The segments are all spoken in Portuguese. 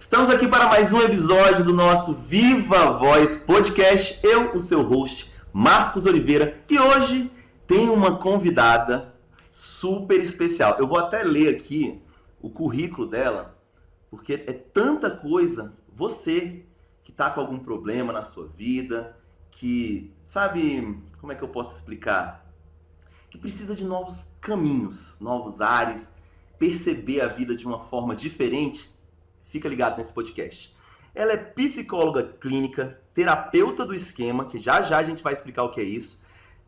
Estamos aqui para mais um episódio do nosso Viva Voz Podcast. Eu, o seu host, Marcos Oliveira, e hoje tem uma convidada super especial. Eu vou até ler aqui o currículo dela, porque é tanta coisa. Você que está com algum problema na sua vida, que sabe, como é que eu posso explicar? Que precisa de novos caminhos, novos ares, perceber a vida de uma forma diferente. Fica ligado nesse podcast. Ela é psicóloga clínica, terapeuta do esquema, que já a gente vai explicar o que é isso,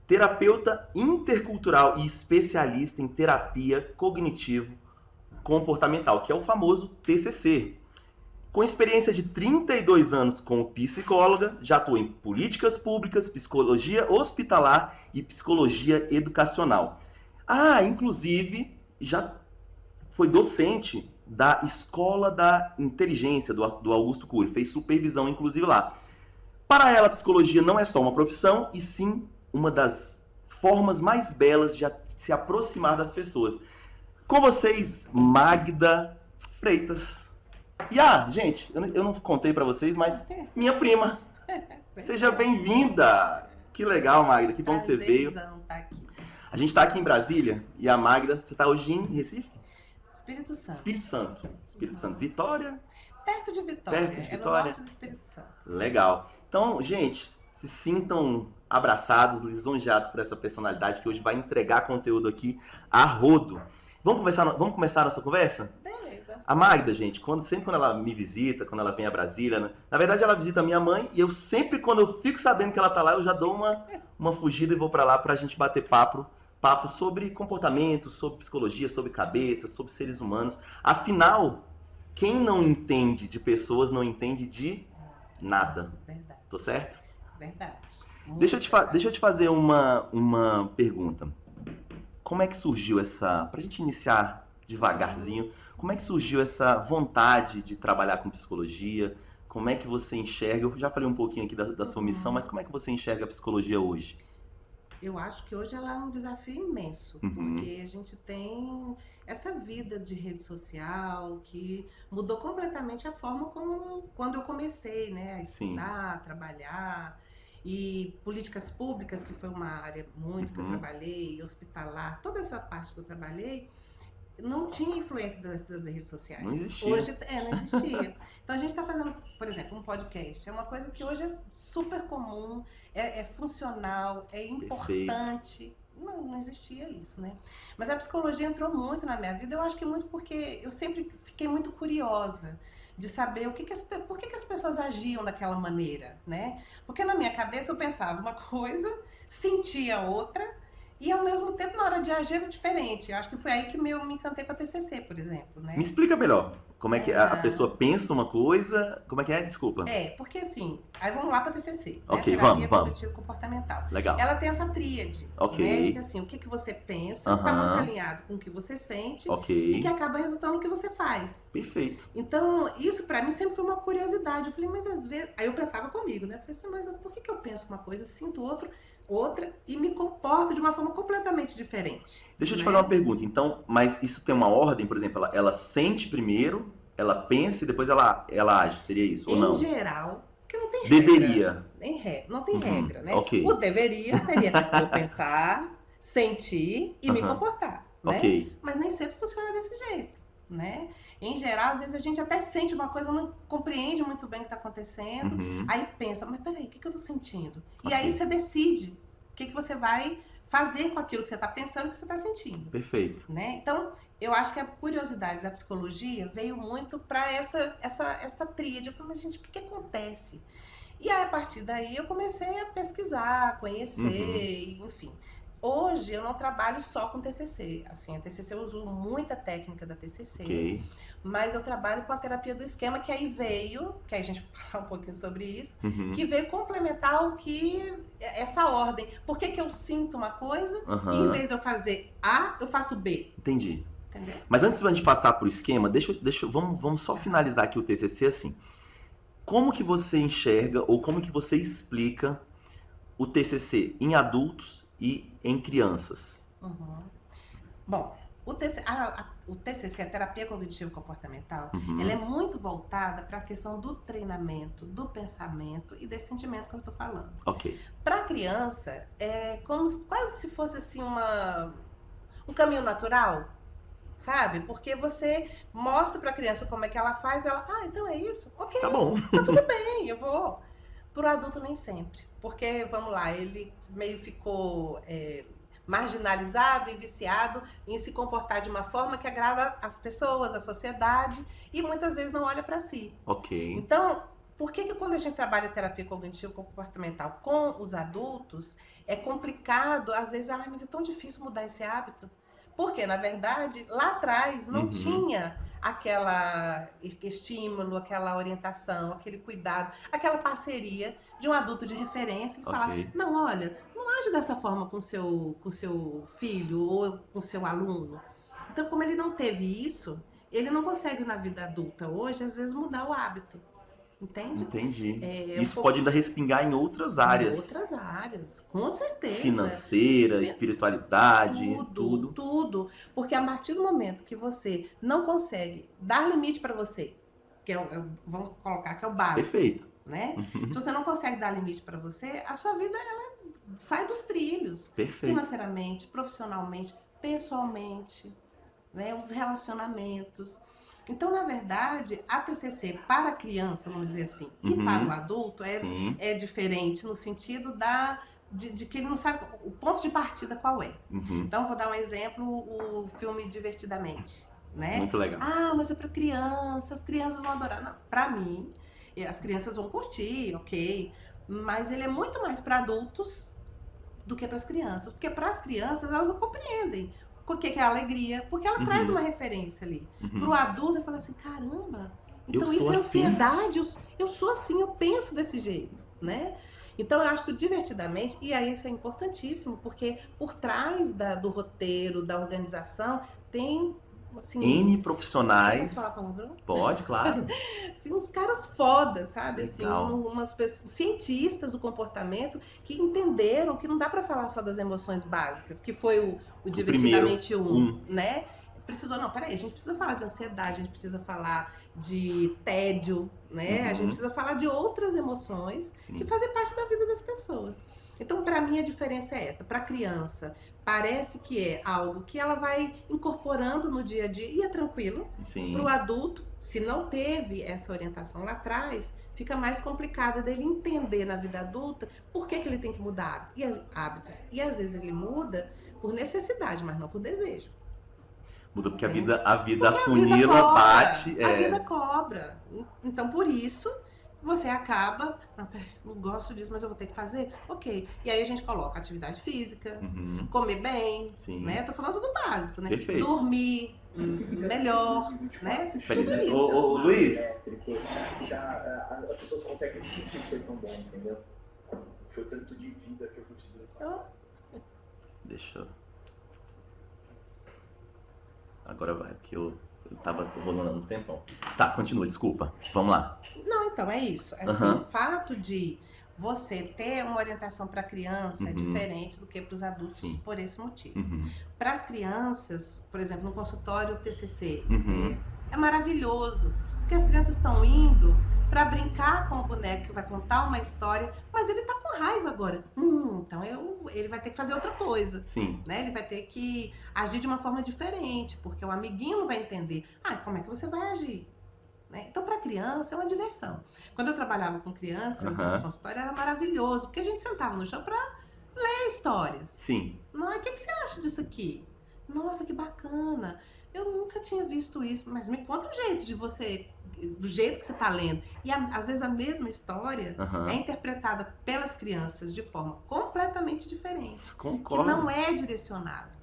terapeuta intercultural e especialista em terapia cognitivo-comportamental, que é o famoso TCC. Com experiência de 32 anos como psicóloga, já atua em políticas públicas, psicologia hospitalar e psicologia educacional. Inclusive, já foi docente da Escola da Inteligência, do Augusto Cury. Fez supervisão, inclusive, lá. Para ela, a psicologia não é só uma profissão, e sim uma das formas mais belas de se aproximar das pessoas. Com vocês, Magda Freitas. E gente, eu não contei para vocês, mas minha prima. Seja bem-vinda! Que legal, Magda, que bom que você veio. Tá aqui. A gente está aqui em Brasília, e a Magda, você está hoje em Recife? Espírito Santo. Espírito Santo. Vitória? Perto de Vitória. Perto de É no Vitória. norte do Espírito Santo. Legal. Então, gente, se sintam abraçados, lisonjeados por essa personalidade que hoje vai entregar conteúdo aqui a rodo. Vamos começar a nossa conversa? Beleza. A Magda, gente, sempre quando ela me visita, quando ela vem a Brasília, né? Na verdade ela visita a minha mãe e eu sempre, quando eu fico sabendo que ela tá lá, eu já dou uma fugida e vou pra lá pra gente bater papo sobre comportamento, sobre psicologia, sobre cabeça, sobre seres humanos. Afinal, quem não entende de pessoas não entende de nada. Verdade. Tô certo? Verdade. Deixa eu te fazer uma pergunta. Como é que surgiu pra gente iniciar devagarzinho, como é que surgiu essa vontade de trabalhar com psicologia? Como é que você enxerga? Eu já falei um pouquinho aqui da sua missão, mas como é que você enxerga a psicologia hoje? Eu acho que hoje ela é um desafio imenso, porque a gente tem essa vida de rede social que mudou completamente a forma quando eu comecei, né, a estudar, a trabalhar, e políticas públicas, que foi uma área muito que eu trabalhei, hospitalar, toda essa parte que eu trabalhei, não tinha influência das redes sociais. Não existia. Hoje, não existia. Então a gente está fazendo, por exemplo, um podcast. É uma coisa que hoje é super comum, é funcional, é importante. Não existia isso, né? Mas a psicologia entrou muito na minha vida. Eu acho que muito porque eu sempre fiquei muito curiosa de saber por que as pessoas agiam daquela maneira, né? Porque na minha cabeça eu pensava uma coisa, sentia outra, e ao mesmo tempo, na hora de agir, era diferente. Eu acho que foi aí que eu me encantei com a TCC, por exemplo, né? Me explica melhor. Como é que a pessoa pensa uma coisa... Como é que é? Desculpa. Porque assim... Aí vamos lá para a TCC. Ok, né? Terapia cognitivo-comportamental. Legal. Ela tem essa tríade. Ok. Né? De que assim, o que você pensa está muito alinhado com o que você sente. Ok. E que acaba resultando no que você faz. Perfeito. Então, isso para mim sempre foi uma curiosidade. Eu falei, mas às vezes... Aí eu pensava comigo, né? Eu falei assim, mas por que eu penso uma coisa, sinto outra e me comporto de uma forma completamente diferente. Deixa eu te fazer uma pergunta. Então, mas isso tem uma ordem? Por exemplo, ela sente primeiro, ela pensa e depois ela age. Seria isso ou não? Em geral, porque não tem deveria. Regra. Não tem regra, né? Ok. O deveria seria eu pensar, sentir e me comportar, né? Ok. Mas nem sempre funciona desse jeito, né? Em geral, às vezes a gente até sente uma coisa, não compreende muito bem o que está acontecendo, aí pensa, mas peraí, o que eu tô sentindo? E aí você decide o que você vai fazer com aquilo que você está pensando e que você está sentindo. Perfeito. Né? Então, eu acho que a curiosidade da psicologia veio muito para essa tríade. Eu falei, mas gente, o que acontece? E aí, a partir daí, eu comecei a pesquisar, conhecer, enfim. Hoje, eu não trabalho só com TCC. Assim, a TCC eu uso muita técnica da TCC, mas eu trabalho com a terapia do esquema, que aí veio, que aí a gente vai falar um pouquinho sobre isso, que veio complementar essa ordem. Por que eu sinto uma coisa e em vez de eu fazer A, eu faço B? Entendi. Entendeu? Mas antes de a gente passar pro esquema, vamos só finalizar aqui o TCC assim. Como que você enxerga ou como que você explica o TCC em adultos e em crianças? Bom, O TCC, a terapia cognitivo-comportamental, Uhum. ela é muito voltada para a questão do treinamento, do pensamento e desse sentimento que eu estou falando. Ok. Para a criança, é como quase se fosse assim um caminho natural, sabe? Porque você mostra para a criança como é que ela faz, ela, então é isso? Ok, Tá bom. tá tudo bem, eu vou. Para o adulto nem sempre, porque, vamos lá, ele meio ficou marginalizado e viciado em se comportar de uma forma que agrada as pessoas, a sociedade, e muitas vezes não olha para si. Ok. Então, por que quando a gente trabalha terapia cognitivo-comportamental com os adultos, é complicado, às vezes, mas é tão difícil mudar esse hábito? Porque, na verdade, lá atrás não tinha aquela estímulo, aquela orientação, aquele cuidado, aquela parceria de um adulto de referência que fala, não, olha, não age dessa forma com seu filho ou com seu aluno. Então, como ele não teve isso, ele não consegue na vida adulta hoje, às vezes, mudar o hábito. Entende? Entendi. Isso pode ainda respingar em outras áreas. Em outras áreas, com certeza. Financeira, espiritualidade, tudo. Tudo. Porque a partir do momento que você não consegue dar limite para você, que vamos colocar que é o básico. Perfeito. Né? Se você não consegue dar limite para você, a sua vida ela sai dos trilhos. Perfeito. Financeiramente, profissionalmente, pessoalmente, né? Os relacionamentos. Então, na verdade, a TCC para a criança, vamos dizer assim, e para o adulto é diferente no sentido de que ele não sabe o ponto de partida qual é. Então, vou dar um exemplo, o filme Divertidamente. Né? Muito legal. Mas é para criança, as crianças vão adorar. Não, para mim, as crianças vão curtir, ok, mas ele é muito mais para adultos do que para as crianças, porque para as crianças elas compreendem o que é a alegria, porque ela traz uma referência ali. Para o adulto, ele fala assim, caramba, então isso é ansiedade, eu sou assim, eu penso desse jeito, né? Então, eu acho que o Divertidamente, e aí isso é importantíssimo, porque por trás do roteiro, da organização, tem assim, N profissionais. Posso falar palavrão? Pode, claro. Assim, uns caras fodas, sabe? Legal. Assim, umas pessoas, cientistas do comportamento que entenderam que não dá para falar só das emoções básicas, que foi o Divertidamente 1, né? Precisou, não, peraí, a gente precisa falar de ansiedade, a gente precisa falar de tédio, né? A gente precisa falar de outras emoções que fazem parte da vida das pessoas. Então, para mim, a diferença é essa. Para a criança, parece que é algo que ela vai incorporando no dia a dia e é tranquilo. Para o adulto, se não teve essa orientação lá atrás, fica mais complicado dele entender na vida adulta por que ele tem que mudar hábitos. E às vezes ele muda por necessidade, mas não por desejo. Muda porque a vida afunila, bate. A vida cobra. Então, por isso, você acaba, não gosto disso, mas eu vou ter que fazer? Ok. E aí a gente coloca atividade física, comer bem, né? Eu tô falando do básico, né? Perfeito. Dormir melhor, né? Tudo isso. Ô, Luiz. As pessoas conseguem sentir que foi tão bom, entendeu? Foi tanto de vida que eu consegui. Deixa eu... Agora vai, porque eu tava rolando um tempão. Tá, continua, desculpa. Vamos lá. Não, então, é isso. Assim, o fato de você ter uma orientação para a criança é diferente do que para os adultos por esse motivo. Para as crianças, por exemplo, no consultório TCC, é maravilhoso, porque as crianças estão indo para brincar com o boneco que vai contar uma história, mas ele tá com raiva agora. Então ele vai ter que fazer outra coisa. Né? Ele vai ter que agir de uma forma diferente, porque o amiguinho não vai entender. Como é que você vai agir? Né? Então, para criança, é uma diversão. Quando eu trabalhava com crianças no consultório, era maravilhoso, porque a gente sentava no chão para ler histórias. Não, o que você acha disso aqui? Nossa, que bacana. Eu nunca tinha visto isso, mas me conta um jeito de você, do jeito que você está lendo. E às vezes a mesma história é interpretada pelas crianças de forma completamente diferente. Concordo. Que não é direcionado.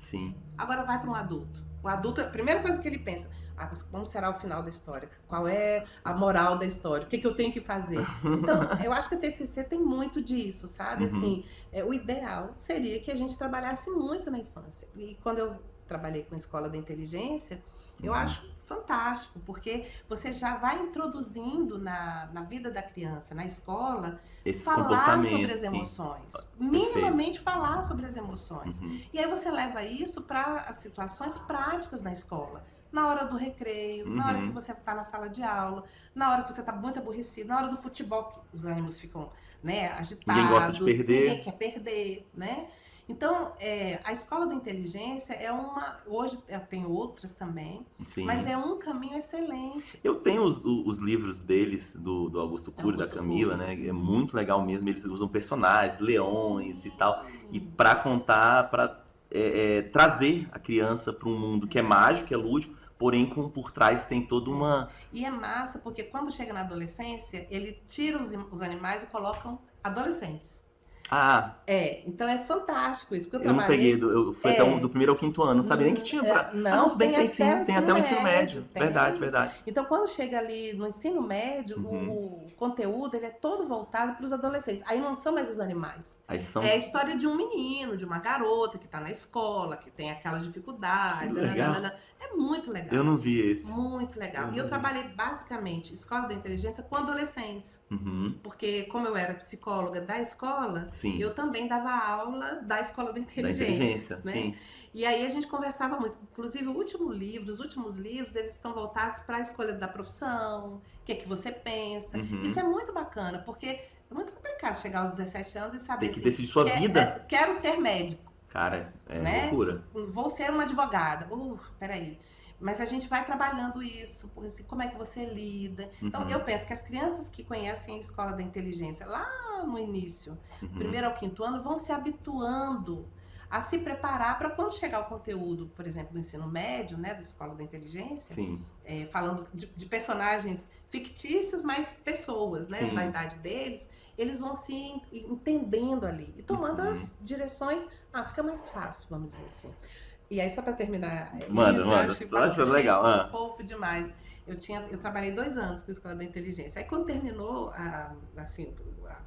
Agora vai para um adulto. O adulto, a primeira coisa que ele pensa, mas como será o final da história? Qual é a moral da história? O que eu tenho que fazer? Então, eu acho que a TCC tem muito disso, sabe? Assim, o ideal seria que a gente trabalhasse muito na infância. E quando eu trabalhei com a Escola da Inteligência, Eu acho fantástico, porque você já vai introduzindo na vida da criança, na escola, Esses falar comportamentos, sobre as sim. emoções. Perfeito. Minimamente falar sobre as emoções. Uhum. E aí você leva isso para as situações práticas na escola. Na hora do recreio, na hora que você está na sala de aula, na hora que você está muito aborrecido, na hora do futebol, que os ânimos ficam, né, agitados. Ninguém gosta de perder. Ninguém quer perder, né? Então, a escola da inteligência é hoje eu tenho outras também, Sim. mas é um caminho excelente. Eu tenho os livros deles, do Augusto Cury, da Camila, né? É muito legal mesmo. Eles usam personagens, leões e tal. E para contar, para trazer a criança para um mundo que é mágico, que é lúdico, porém por trás tem toda uma... E é massa, porque quando chega na adolescência, ele tira os animais e colocam adolescentes. Então é fantástico isso, porque eu não peguei, foi até do primeiro ao quinto ano, não sabia nem que tinha pra... Não, se bem que tem sim, tem até o ensino médio. Verdade. Então quando chega ali no ensino médio, o conteúdo ele é todo voltado para os adolescentes. Aí não são mais os animais. É a história de um menino, de uma garota que está na escola, que tem aquelas dificuldades. É muito legal. Eu não vi esse. Muito legal. E eu trabalhei basicamente escola da inteligência com adolescentes. Porque como eu era psicóloga da escola, sim. eu também dava aula da escola da inteligência, né? Sim. E aí a gente conversava muito. Inclusive os últimos livros, eles estão voltados para a escolha da profissão, o que é que você pensa. Isso é muito bacana, porque é muito complicado chegar aos 17 anos e saber tem que decidir sua vida. Quero ser médico. Cara, né? Loucura. Vou ser uma advogada. Peraí. Mas a gente vai trabalhando isso, assim, como é que você lida. Então, eu penso que as crianças que conhecem a escola da inteligência lá no início, primeiro ao quinto ano, vão se habituando a se preparar para quando chegar o conteúdo, por exemplo, do ensino médio, né, da escola da inteligência, falando de personagens fictícios, mas pessoas, né, da idade deles, eles vão se entendendo ali e tomando as direções. Fica mais fácil, vamos dizer assim. E aí, só para terminar, eu acho legal. Fofo demais. Eu trabalhei 2 anos com a Escola da Inteligência. Aí, quando terminou a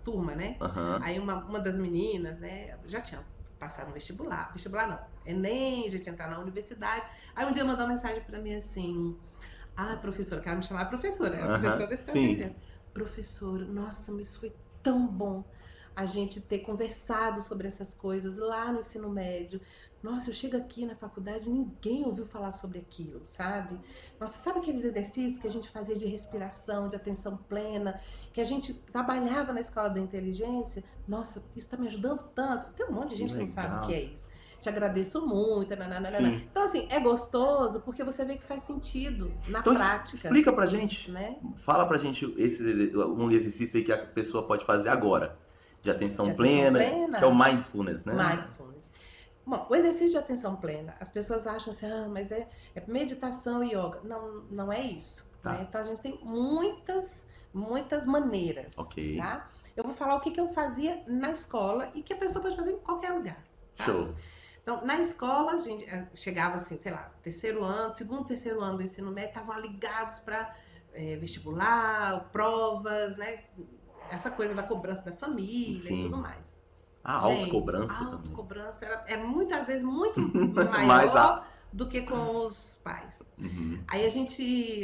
turma, né? Aí, uma das meninas, né, já tinha passado no vestibular não, Enem, já tinha entrado na universidade. Aí, um dia mandou uma mensagem para mim assim: professora, quero me chamar professora, era professora da Escola da Inteligência. Professora, nossa, mas foi tão bom a gente ter conversado sobre essas coisas lá no ensino médio. Nossa, eu chego aqui na faculdade, ninguém ouviu falar sobre aquilo, sabe? Nossa, sabe aqueles exercícios que a gente fazia de respiração, de atenção plena, que a gente trabalhava na escola da inteligência? Nossa, isso tá me ajudando tanto. Tem um monte de gente que não sabe o que é isso. Te agradeço muito, Então, assim, é gostoso porque você vê que faz sentido na prática. Explica pra gente, né? Fala pra gente um exercício aí que a pessoa pode fazer agora. De atenção plena, que é o mindfulness, né? Mindfulness. Bom, o exercício de atenção plena, as pessoas acham assim, mas é meditação e yoga. Não é isso. Tá. Né? Então, a gente tem muitas maneiras. Ok. Tá? Eu vou falar o que eu fazia na escola e que a pessoa pode fazer em qualquer lugar. Tá? Show. Então, na escola, a gente chegava assim, sei lá, segundo, terceiro ano do ensino médio, estavam ligados para vestibular, provas, né? Essa coisa da cobrança da família e tudo mais. Autocobrança também. Autocobrança é muitas vezes muito maior do que com os pais. Aí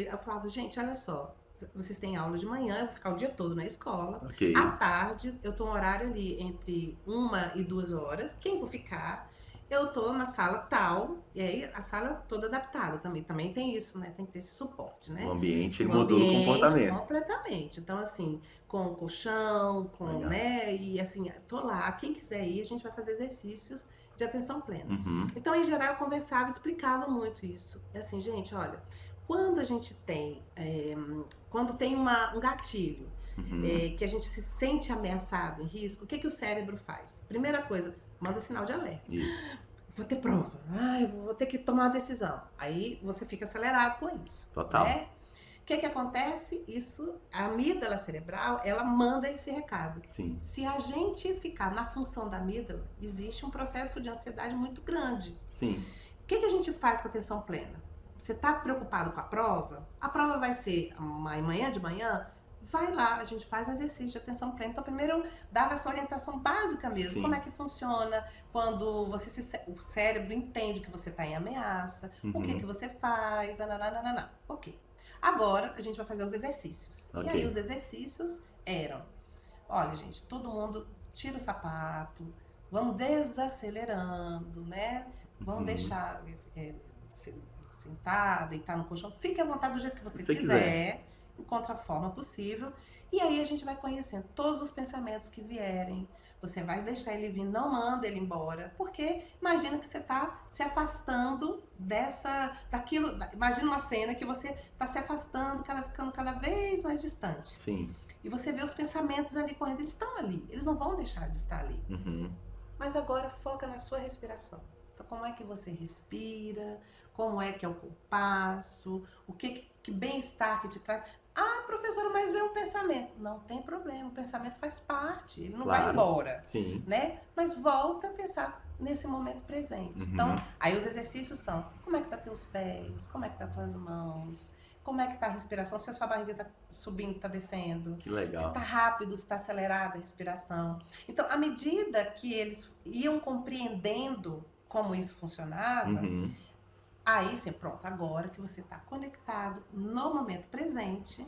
eu falava, gente, olha só, vocês têm aula de manhã, eu vou ficar o dia todo na escola. Okay. À tarde, eu tô um horário ali entre 1 e 2 horas. Quem vou ficar? Eu tô na sala tal, e aí a sala toda adaptada também. Também tem isso, né? Tem que ter esse suporte, né? O ambiente modula o comportamento. Completamente. Então, assim, com colchão, né? E assim, tô lá. Quem quiser ir, a gente vai fazer exercícios de atenção plena. Então, em geral, eu conversava, explicava muito isso. É assim, gente, olha, quando a gente tem, quando tem um gatilho, que a gente se sente ameaçado, em risco, o que o cérebro faz? Primeira coisa, manda sinal de alerta. Isso. Vou ter prova. Vou ter que tomar uma decisão. Aí você fica acelerado com isso. Total. Né? O que acontece? A amígdala cerebral, ela manda esse recado. Sim. Se a gente ficar na função da amígdala, existe um processo de ansiedade muito grande. Sim. O que a gente faz com a atenção plena? Você está preocupado com a prova vai ser amanhã de manhã? vai lá, a gente faz um exercício de atenção plena. Então, primeiro eu dava essa orientação básica mesmo. Sim. Como é que funciona quando o cérebro entende que você está em ameaça, o que você faz, nananana. Ok. Agora, a gente vai fazer os exercícios. Ok. E aí, os exercícios eram, olha, gente, todo mundo tira o sapato, vamos desacelerando, né? Vamos deixar sentar, deitar no colchão. Fique à vontade do jeito que você quiser. Encontra a forma possível. E aí a gente vai conhecendo todos os pensamentos que vierem. Você vai deixar ele vir, não manda ele embora. Porque imagina que você está se afastando daquilo. Imagina uma cena que você está se afastando, ficando cada vez mais distante. Sim. E você vê os pensamentos ali correndo. Eles estão ali. Eles não vão deixar de estar ali. Mas agora foca na sua respiração. Então, como é que você respira? Como é que é o compasso? O que bem-estar que te traz? Ah, professora, mas veio um pensamento. Não tem problema, o pensamento faz parte, ele não vai embora. Sim. Né? Mas volta a pensar nesse momento presente. Então, aí os exercícios são, como é que tá teus pés? Como é que tá tuas mãos? Como é que tá a respiração? Se a sua barriga tá subindo, tá descendo? Que legal. Se tá rápido, se tá acelerada a respiração. Então, à medida que eles iam compreendendo como isso funcionava, aí sim, pronto, agora que você está conectado no momento presente,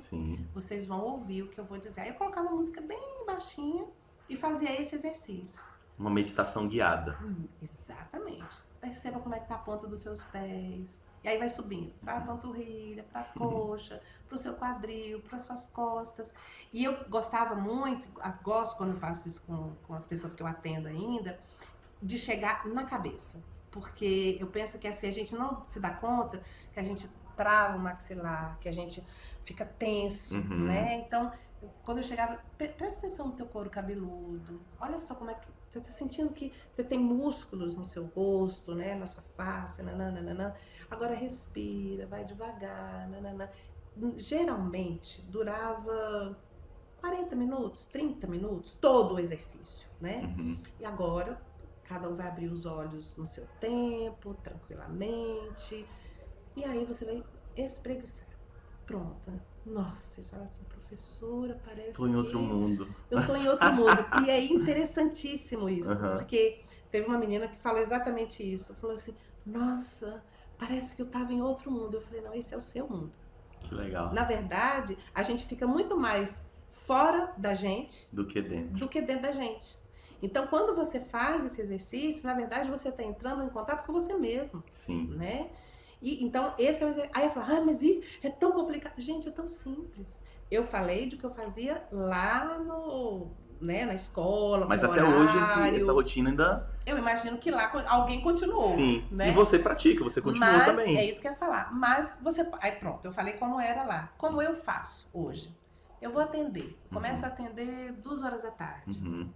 vocês vão ouvir o que eu vou dizer. Aí eu colocava uma música bem baixinha e fazia esse exercício. Uma meditação guiada. Exatamente. Perceba como é que tá a ponta dos seus pés. E aí vai subindo para a panturrilha, para a coxa, para o seu quadril, para as suas costas. E eu gostava muito, gosto quando eu faço isso com as pessoas que eu atendo ainda, de chegar na cabeça. Porque eu penso que assim, a gente não se dá conta que a gente trava o maxilar, que a gente fica tenso, né? Então, quando eu chegava, presta atenção no teu couro cabeludo, olha só como é que você está sentindo que você tem músculos no seu rosto, né? Na sua face, nananana. Agora respira, vai devagar, nanana. Geralmente, durava 40 minutos, 30 minutos, todo o exercício, né? E agora, cada um vai abrir os olhos no seu tempo, tranquilamente. E aí você vai espreguiçar. Pronto. Nossa, vocês falam assim, professora, parece Tô em outro mundo. Eu tô em outro mundo. E é interessantíssimo isso. Porque teve uma menina que falou exatamente isso. Falou assim, nossa, parece que eu tava em outro mundo. Eu falei, não, esse é o seu mundo. Que legal. Na verdade, a gente fica muito mais fora da gente do que dentro da gente. Então, quando você faz esse exercício, na verdade, você está entrando em contato com você mesmo. Sim. Né? E, então, esse é o exercício. Aí eu falo, mas é tão complicado. Gente, é tão simples. Eu falei de que eu fazia lá na escola, mas até hoje essa rotina ainda... Eu imagino que lá alguém continuou. Sim, né? E você pratica, você continua também. É isso que eu ia falar. Mas você... Aí pronto, eu falei como era lá. Como eu faço hoje? Eu vou atender. Começo a atender 2h da tarde.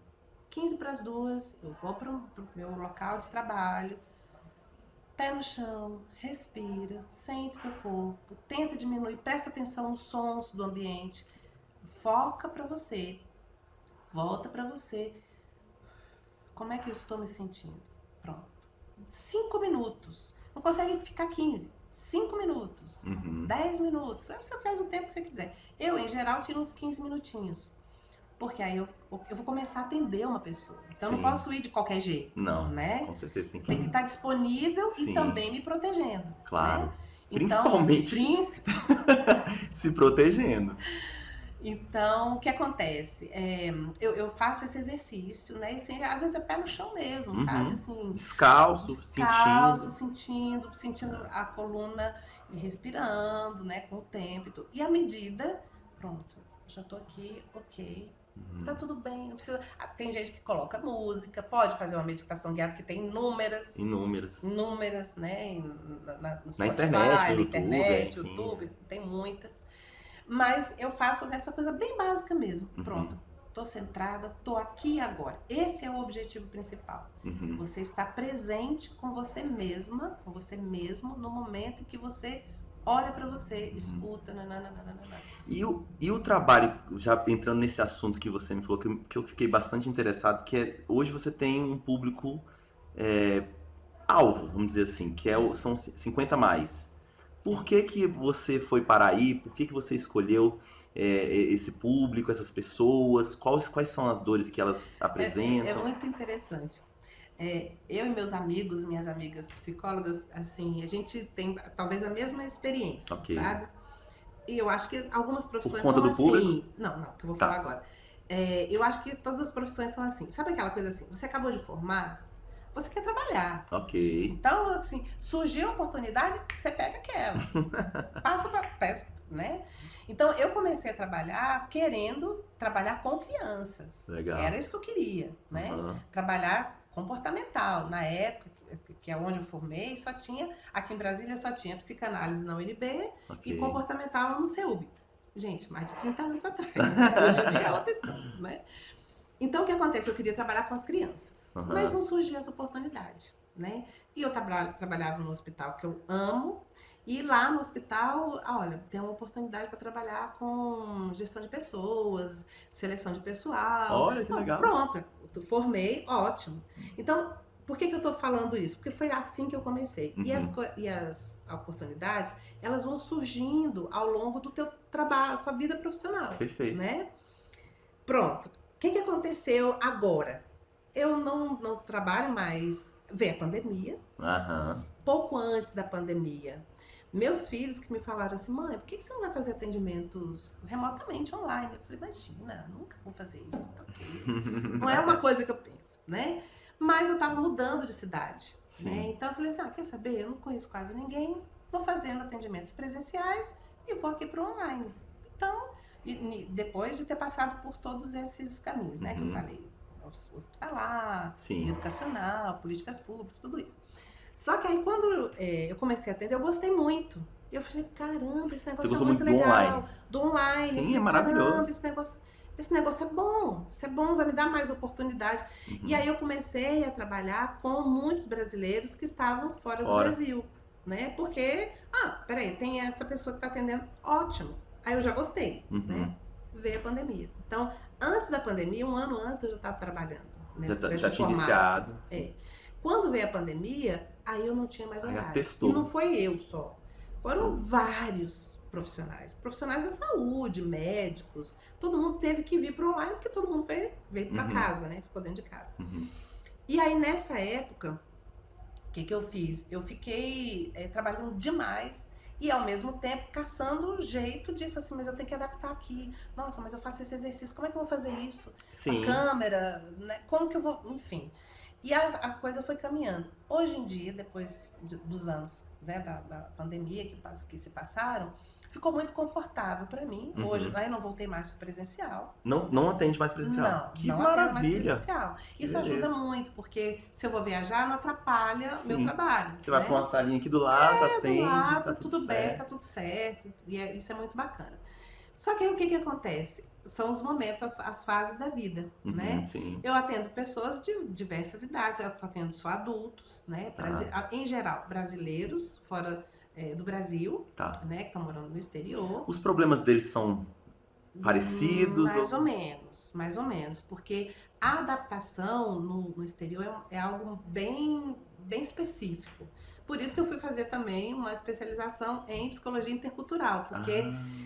15 para as 2, eu vou para o meu local de trabalho, pé no chão, respira, sente teu corpo, tenta diminuir, presta atenção nos sons do ambiente, foca para você, volta para você. Como é que eu estou me sentindo? Pronto. 5 minutos. Não consegue ficar 15. 5 minutos. 10 minutos. Aí você faz o tempo que você quiser. Eu, em geral, tiro uns 15 minutinhos. Porque aí eu vou começar a atender uma pessoa. Então, eu não posso ir de qualquer jeito. Não, né? Com certeza tem que estar disponível e também me protegendo. Claro. Né? Principalmente se protegendo. Então, o que acontece? Eu faço esse exercício, né? E, assim, às vezes é pé no chão mesmo, sabe? Assim, descalço, sentindo a coluna e respirando, né? Com o tempo e tudo. E à medida, pronto, já tô aqui, ok. Tá tudo bem, não precisa. Tem gente que coloca música, pode fazer uma meditação guiada que tem inúmeras, né? No Spotify, na internet, YouTube, tem muitas. Mas eu faço dessa coisa bem básica mesmo. Pronto, tô centrada, tô aqui agora. Esse é o objetivo principal. Você está presente com você mesma, com você mesmo, no momento em que você olha para você, escuta, nananana. E o trabalho, já entrando nesse assunto que você me falou, que eu fiquei bastante interessado, que é, hoje você tem um público alvo, vamos dizer assim, que são 50 mais. Por que você foi para aí? Por que você escolheu? esse público, essas pessoas? Quais são as dores que elas É apresentam? muito interessante. Eu e meus amigos, minhas amigas psicólogas, assim, a gente tem talvez a mesma experiência, Ok. sabe? E eu acho que algumas profissões conta são do público? assim. Não, que eu vou Tá. falar agora. Eu acho que todas as profissões são assim. Sabe aquela coisa assim? Você acabou de formar, você quer trabalhar. Ok. Então, assim, surgiu a oportunidade, você pega aquela. Passa para, né? Então, eu comecei a trabalhar querendo trabalhar com crianças. Legal. Era isso que eu queria, né? Aham. Trabalhar comportamental. Na época, que é onde eu formei, aqui em Brasília, só tinha psicanálise na UNB Ok. e comportamental no CEUB. Gente, mais de 30 anos atrás. Hoje em dia é outra história, né? Então, o que acontece? Eu queria trabalhar com as crianças, Aham. mas não surgia essa oportunidade, né? E eu trabalhava no hospital que eu amo, e lá no hospital, olha, tem uma oportunidade para trabalhar com gestão de pessoas, seleção de pessoal. Olha que legal. Pronto, eu formei, ótimo. Então, por que eu estou falando isso? Porque foi assim que eu comecei. Uhum. E as oportunidades, elas vão surgindo ao longo do teu trabalho, sua vida profissional, Perfeito. né? Pronto. O que aconteceu agora? Eu não trabalho mais. Veio a pandemia. Aham. Pouco antes da pandemia, meus filhos que me falaram assim, mãe, por que você não vai fazer atendimentos remotamente online? Eu falei, imagina, nunca vou fazer isso. Porque não é uma coisa que eu penso, né? Mas eu estava mudando de cidade, Sim. né? Então eu falei assim, quer saber? Eu não conheço quase ninguém, vou fazendo atendimentos presenciais e vou aqui para o online. Então, depois de ter passado por todos esses caminhos, né, que eu falei, hospitalar, Sim. educacional, políticas públicas, tudo isso. Só que aí quando eu comecei a atender, eu gostei muito. Eu falei, caramba, esse negócio Você é gostou muito muito do legal. online? Do online. Sim, Eu falei, é maravilhoso. caramba, esse negócio é bom. Isso é bom, vai me dar mais oportunidade. Uhum. E aí eu comecei a trabalhar com muitos brasileiros que estavam fora do Brasil, né? Porque, peraí, tem essa pessoa que está atendendo, ótimo. Aí eu já gostei, Uhum. né? Veio a pandemia. Então, antes da pandemia, um ano antes eu já estava trabalhando. Já tinha iniciado. Quando veio a pandemia, aí eu não tinha mais horário. Testou. E não foi eu só. Foram vários profissionais da saúde, médicos, todo mundo teve que vir para online, porque todo mundo veio para casa, né? Ficou dentro de casa. Uhum. E aí, nessa época, o que eu fiz? Eu fiquei trabalhando demais e, ao mesmo tempo, caçando um jeito de, assim, mas eu tenho que adaptar aqui. Nossa, mas eu faço esse exercício, como é que eu vou fazer isso? Sim. A câmera, né? Como que eu vou... Enfim. E a coisa foi caminhando. Hoje em dia, depois dos anos, né, da pandemia que se passaram, ficou muito confortável para mim. Uhum. Hoje, eu não voltei mais para presencial. Não atende mais presencial? Não, que não maravilha. atendo mais presencial. Isso beleza. ajuda muito, porque se eu vou viajar, não atrapalha Sim. meu trabalho. Você vai para uma salinha aqui do lado, atende, do lado, tá tudo bem, certo. tá tudo certo. E isso é muito bacana. Só que aí o que acontece? São os momentos, as fases da vida, né? Sim. Eu atendo pessoas de diversas idades, eu atendo só adultos, né? Em geral, brasileiros, fora do Brasil, né? Que estão morando no exterior. Os problemas deles são parecidos? Mais ou menos, porque a adaptação no exterior é algo bem específico. Por isso que eu fui fazer também uma especialização em psicologia intercultural, porque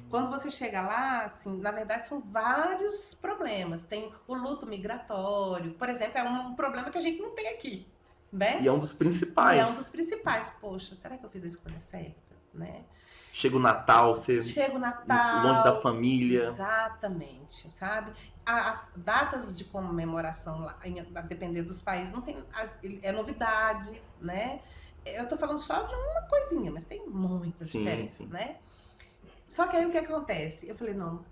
quando você chega lá, assim, na verdade são vários problemas. Tem o luto migratório, por exemplo, é um problema que a gente não tem aqui, né? E é um dos principais. Poxa, será que eu fiz a escolha certa, né? Chega o Natal, longe da família. Exatamente, sabe? As datas de comemoração, lá, dependendo dos países, não tem, é novidade, né? Eu tô falando só de uma coisinha, mas tem muitas diferenças, né? Só que aí o que acontece? Eu falei, não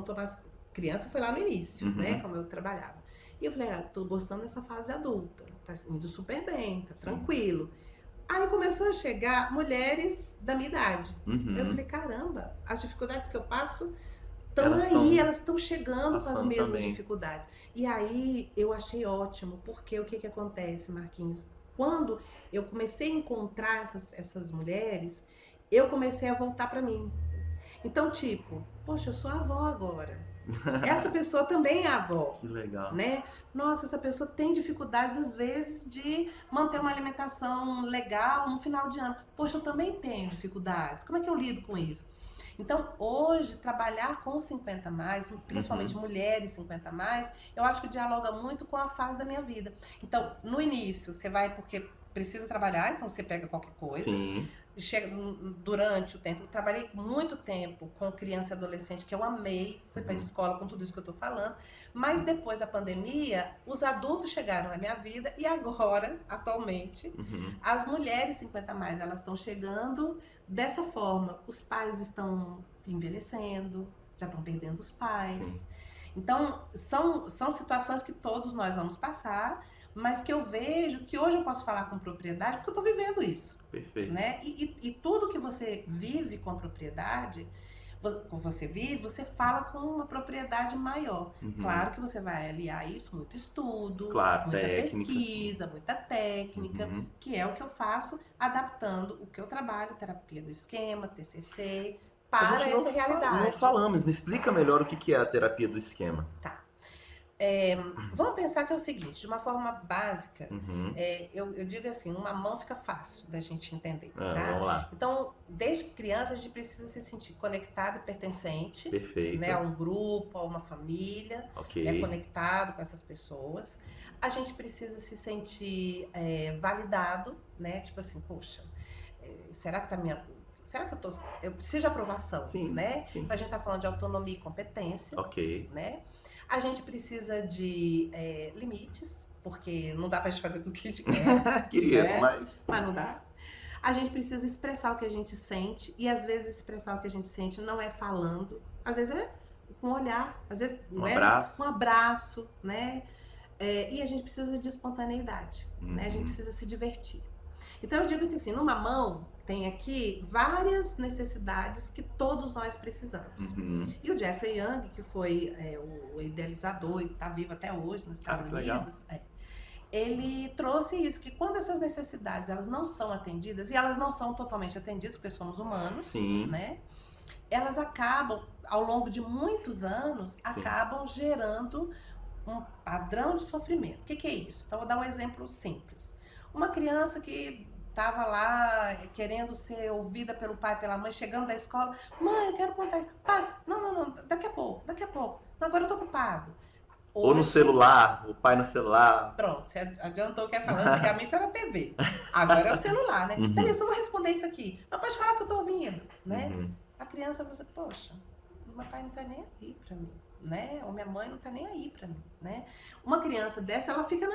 tô mais... Criança foi lá no início, né? Como eu trabalhava. E eu falei, tô gostando dessa fase adulta. Tá indo super bem, tá tranquilo. Aí começou a chegar mulheres da minha idade. Eu falei, caramba, as dificuldades que eu passo estão aí, elas estão chegando com as mesmas dificuldades. E aí eu achei ótimo, porque o que acontece, Marquinhos? Quando eu comecei a encontrar essas mulheres, eu comecei a voltar para mim. Então, tipo, poxa, eu sou avó agora. Essa pessoa também é avó. Que legal. Né? Nossa, essa pessoa tem dificuldades, às vezes, de manter uma alimentação legal no final de ano. Poxa, eu também tenho dificuldades. Como é que eu lido com isso? Então, hoje, trabalhar com 50 mais, principalmente mulheres 50 mais, eu acho que dialoga muito com a fase da minha vida. Então, no início, você vai porque precisa trabalhar, então você pega qualquer coisa. Sim. Chega durante o tempo, eu trabalhei muito tempo com criança e adolescente, que eu amei, fui para a escola com tudo isso que eu estou falando, mas depois da pandemia, os adultos chegaram na minha vida e agora, atualmente, as mulheres 50 mais, elas estão chegando dessa forma. Os pais estão envelhecendo, já estão perdendo os pais. Sim. Então, são situações que todos nós vamos passar, mas que eu vejo que hoje eu posso falar com propriedade porque eu estou vivendo isso. Perfeito. Né? E tudo que você vive com propriedade, você fala com uma propriedade maior. Claro que você vai aliar isso, muito estudo, muita pesquisa, muita técnica, que é o que eu faço, adaptando o que eu trabalho, terapia do esquema, TCC, para essa realidade. Não falamos, me explica melhor o que é a terapia do esquema. Tá. Vamos pensar que é o seguinte, de uma forma básica, eu digo assim, uma mão fica fácil da gente entender, tá? Vamos lá. Então, desde criança a gente precisa se sentir conectado e pertencente, Perfeito. né, a um grupo, a uma família, conectado com essas pessoas. A gente precisa se sentir validado, né? Tipo assim, poxa, será que eu preciso de aprovação, né? Sim. Então a gente tá falando de autonomia e competência, né? A gente precisa de limites, porque não dá pra gente fazer tudo que a gente quer. Queria, né? mas não dá. A gente precisa expressar o que a gente sente, e às vezes expressar o que a gente sente não é falando, às vezes é com um olhar, às vezes abraço. Um abraço, né? E a gente precisa de espontaneidade, né? A gente precisa se divertir. Então eu digo que assim, numa mão tem aqui várias necessidades que todos nós precisamos. E o Jeffrey Young, que foi o idealizador e está vivo até hoje nos Estados Unidos, ele trouxe isso, que quando essas necessidades elas não são atendidas, e elas não são totalmente atendidas, porque somos humanos, né? Elas acabam, ao longo de muitos anos, acabam gerando um padrão de sofrimento. O que é isso? Então, eu vou dar um exemplo simples. Uma criança que estava lá querendo ser ouvida pelo pai e pela mãe, chegando da escola, mãe, eu quero contar isso. Pai, não, daqui a pouco. Não, agora eu tô ocupado. Ou no celular, o pai no celular. Pronto, você adiantou o que ia falar. Antigamente era TV, agora é o celular, né? Peraí, eu só vou responder isso aqui. Não, pode falar que eu tô ouvindo, né? A criança vai dizer, poxa, meu pai não tá nem aí pra mim, né? Ou minha mãe não tá nem aí pra mim, né? Uma criança dessa, ela fica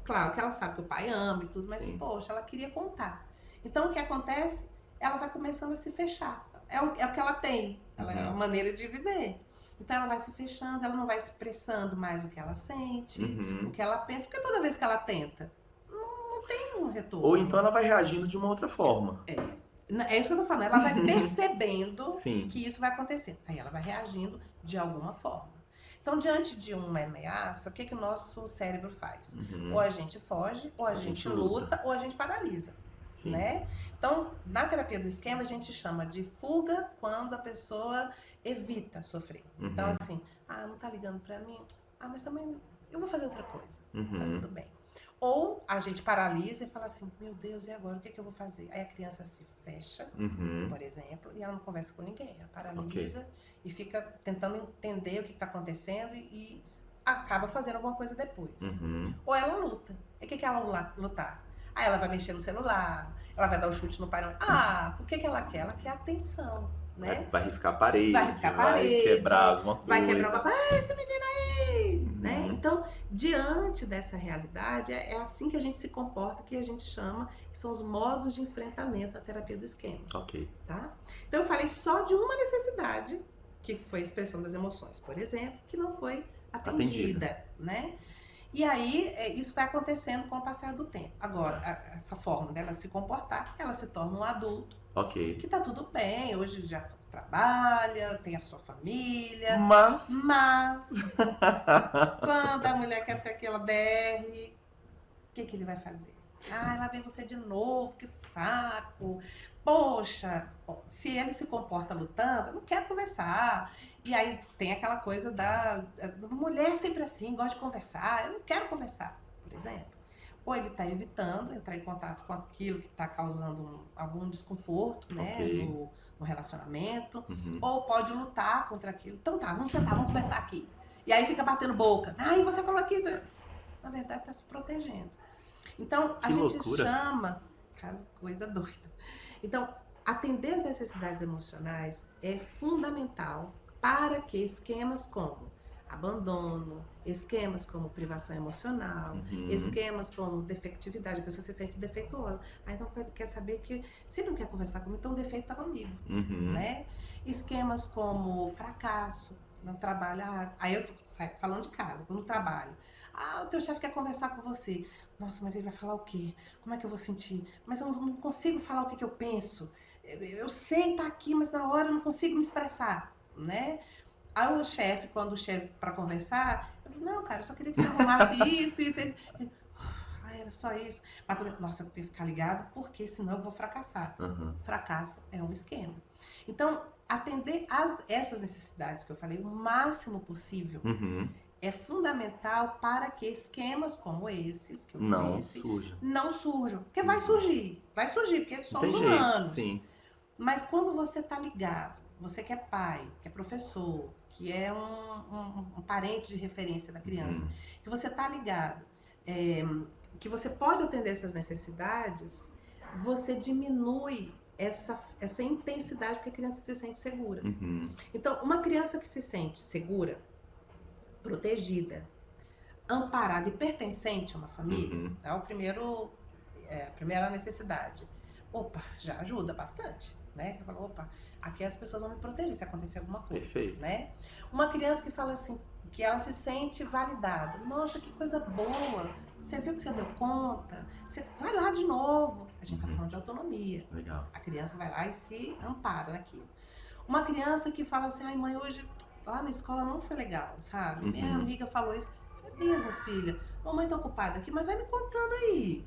Claro que ela sabe que o pai ama e tudo, mas, poxa, ela queria contar. Então, o que acontece? Ela vai começando a se fechar. É o que ela tem. Ela é uma maneira de viver. Então, ela vai se fechando, ela não vai expressando mais o que ela sente, o que ela pensa. Porque toda vez que ela tenta, não tem um retorno. Ou então ela vai reagindo de uma outra forma. É isso que eu tô falando. Ela vai percebendo que isso vai acontecer. Aí ela vai reagindo de alguma forma. Então, diante de uma ameaça, o que o nosso cérebro faz? Ou a gente foge, ou a gente luta, ou a gente paralisa, né? Então, na terapia do esquema, a gente chama de fuga quando a pessoa evita sofrer. Então, assim, não tá ligando pra mim? Mas também eu vou fazer outra coisa, tá tudo bem. Ou a gente paralisa e fala assim, meu Deus, e agora? O que eu vou fazer? Aí a criança se fecha, por exemplo, e ela não conversa com ninguém. Ela paralisa e fica tentando entender o que está acontecendo e acaba fazendo alguma coisa depois. Ou ela luta. E o que ela lutar? Aí ela vai mexer no celular, ela vai dar um chute no pai. Por que ela quer? Ela quer atenção, né? Vai riscar a parede, vai quebrar alguma coisa. Vai quebrar alguma coisa. Esse menino aí! Né? Então, diante dessa realidade, é assim que a gente se comporta, que a gente chama, que são os modos de enfrentamento da terapia do esquema. Tá? Então, eu falei só de uma necessidade, que foi a expressão das emoções, por exemplo, que não foi atendida. Né? E aí, isso vai acontecendo com o passar do tempo. Agora, essa forma dela se comportar, ela se torna um adulto, que tá tudo bem, hoje já trabalha, tem a sua família, mas quando a mulher quer ter aquela DR, o que ele vai fazer? Lá vem você de novo, que saco. Poxa, se ele se comporta lutando, eu não quero conversar. E aí tem aquela coisa da mulher sempre assim, gosta de conversar, eu não quero conversar, por exemplo. ou ele está evitando entrar em contato com aquilo que está causando algum desconforto, né, Ok. no relacionamento, Uhum. ou pode lutar contra aquilo. Então tá, vamos sentar, vamos conversar aqui. E aí fica batendo boca. Ai, você falou aqui. Na verdade, está se protegendo. Então, a Que gente loucura. chama... Coisa doida. Então, atender as necessidades emocionais é fundamental para que esquemas como abandono, esquemas como privação emocional, Uhum. esquemas como defectividade, a pessoa se sente defeituosa. Aí então quer saber que, se ele não quer conversar comigo, então o defeito está comigo, Uhum. né? Esquemas como fracasso no trabalho. Aí eu tô falando de casa, no trabalho. O teu chefe quer conversar com você. Nossa, mas ele vai falar o quê? Como é que eu vou sentir? Mas eu não consigo falar o que eu penso. Eu sei estar aqui, mas na hora eu não consigo me expressar, né? Aí o chefe, quando chega para conversar, eu falo, não, cara, eu só queria que você arrumasse isso. Ele, era só isso. Para poder, nossa, eu tenho que ficar ligado, porque senão eu vou fracassar. Uhum. Fracasso é um esquema. Então, atender essas necessidades que eu falei o máximo possível Uhum. é fundamental para que esquemas como esses que eu Não disse suja. não surjam. Porque vai surgir, porque Não somos tem jeito, humanos. sim. Mas quando você está ligado, você que é pai, que é professor, que é um parente de referência da criança, Uhum. que você está ligado, que você pode atender essas necessidades, você diminui essa intensidade porque a criança se sente segura. Uhum. Então, uma criança que se sente segura, protegida, amparada e pertencente a uma família, Uhum. é a primeira necessidade. Opa, já ajuda bastante, né? Que fala, opa, aqui as pessoas vão me proteger se acontecer alguma coisa, Perfeito. né? Uma criança que fala assim, que ela se sente validada. Nossa, que coisa boa! Você viu que você deu conta? Você vai lá de novo. A gente tá falando de autonomia. Legal. A criança vai lá e se ampara naquilo. Uma criança que fala assim, ai mãe, hoje lá na escola não foi legal, sabe? Minha amiga falou isso. Foi mesmo, filha. Mamãe tá ocupada aqui, mas vai me contando aí.